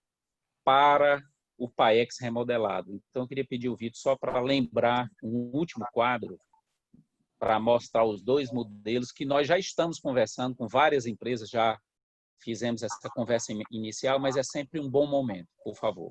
S2: para o PAEX remodelado. Então, eu queria pedir o Vitor só para lembrar um último quadro, para mostrar os dois modelos que nós já estamos conversando com várias empresas, já fizemos essa conversa inicial, mas é sempre um bom momento, por favor.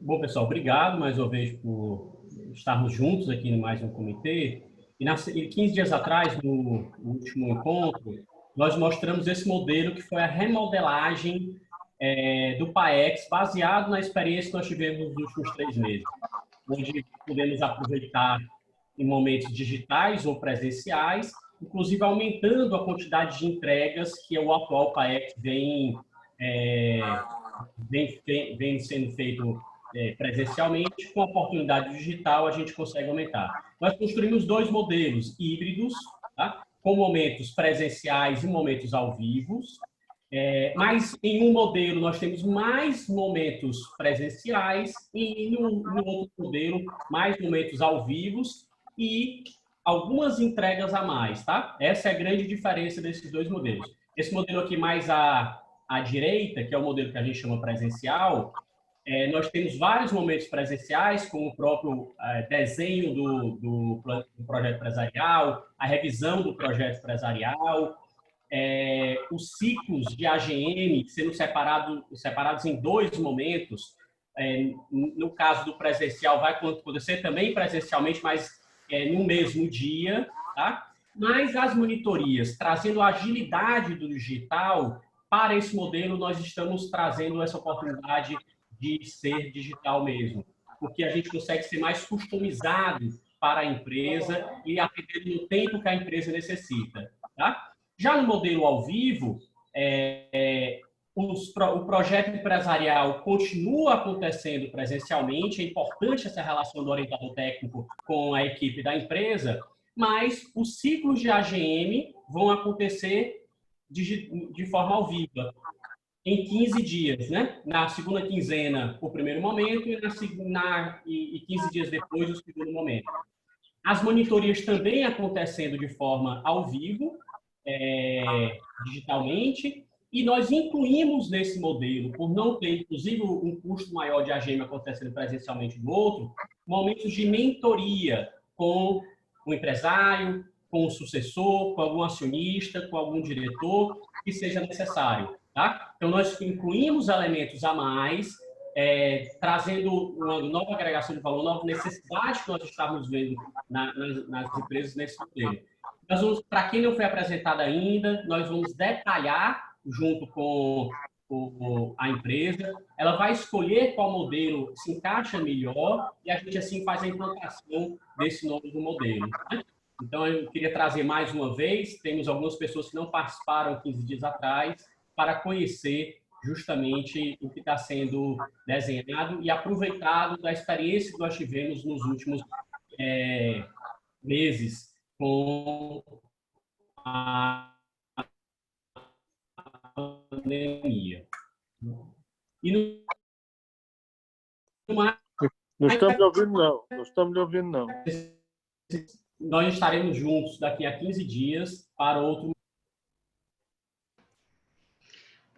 S1: Bom, pessoal, obrigado mais uma vez por estarmos juntos aqui em mais um comitê. E 15 dias atrás, no último encontro, nós mostramos esse modelo que foi a remodelagem do PAEX, baseado na experiência que nós tivemos nos últimos 3 meses, onde podemos aproveitar em momentos digitais ou presenciais, inclusive aumentando a quantidade de entregas que o atual PAEX vem sendo feito presencialmente. Com a oportunidade digital, a gente consegue aumentar. Nós construímos 2 modelos híbridos, tá? Com momentos presenciais e momentos ao vivo, mas em um modelo nós temos mais momentos presenciais e no outro modelo mais momentos ao vivo e algumas entregas a mais, tá? Essa é a grande diferença desses 2 modelos. Esse modelo aqui mais à direita, que é o modelo que a gente chama presencial, nós temos vários momentos presenciais, como o próprio desenho do projeto empresarial, a revisão do projeto empresarial, os ciclos de AGM sendo separados em 2 momentos. No caso do presencial, vai acontecer também presencialmente, mas no mesmo dia, tá? Mas as monitorias, trazendo a agilidade do digital, para esse modelo, nós estamos trazendo essa oportunidade de ser digital mesmo, porque a gente consegue ser mais customizado para a empresa e atender no tempo que a empresa necessita, tá? Já no modelo ao vivo, o projeto empresarial continua acontecendo presencialmente, é importante essa relação do orientador técnico com a equipe da empresa, mas os ciclos de AGM vão acontecer de forma ao vivo, em 15 dias, né? Na segunda quinzena, o primeiro momento, e 15 dias depois, o segundo momento. As monitorias também acontecendo de forma ao vivo, digitalmente, e nós incluímos nesse modelo, por não ter, inclusive, um custo maior de AGM acontecendo presencialmente no outro, momentos de mentoria com o empresário, com o sucessor, com algum acionista, com algum diretor, que seja necessário. Tá? Então, nós incluímos elementos a mais, trazendo uma nova agregação de valor, nova necessidade que nós estamos vendo nas empresas nesse modelo. Para quem não foi apresentado ainda, nós vamos detalhar junto com a empresa, ela vai escolher qual modelo se encaixa melhor e a gente assim faz a implantação desse novo modelo. Né? Então, eu queria trazer mais uma vez, temos algumas pessoas que não participaram 15 dias atrás, para conhecer justamente o que está sendo desenhado e aproveitado da experiência que nós tivemos nos últimos meses com a pandemia. E
S8: não estamos lhe ouvindo, não. Não estamos lhe ouvindo, não.
S1: Nós estaremos juntos daqui a 15 dias para outro.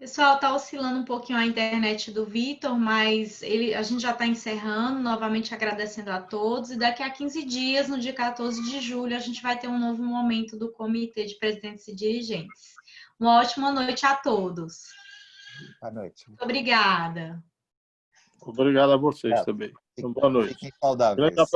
S5: Pessoal, está oscilando um pouquinho a internet do Vitor, mas a gente já está encerrando, novamente agradecendo a todos. E daqui a 15 dias, no dia 14 de julho, a gente vai ter um novo momento do Comitê de Presidentes e Dirigentes. Uma ótima noite a todos.
S3: Boa noite.
S5: Muito obrigada.
S8: Obrigado a vocês também. Boa noite.
S3: Fiquem saudáveis.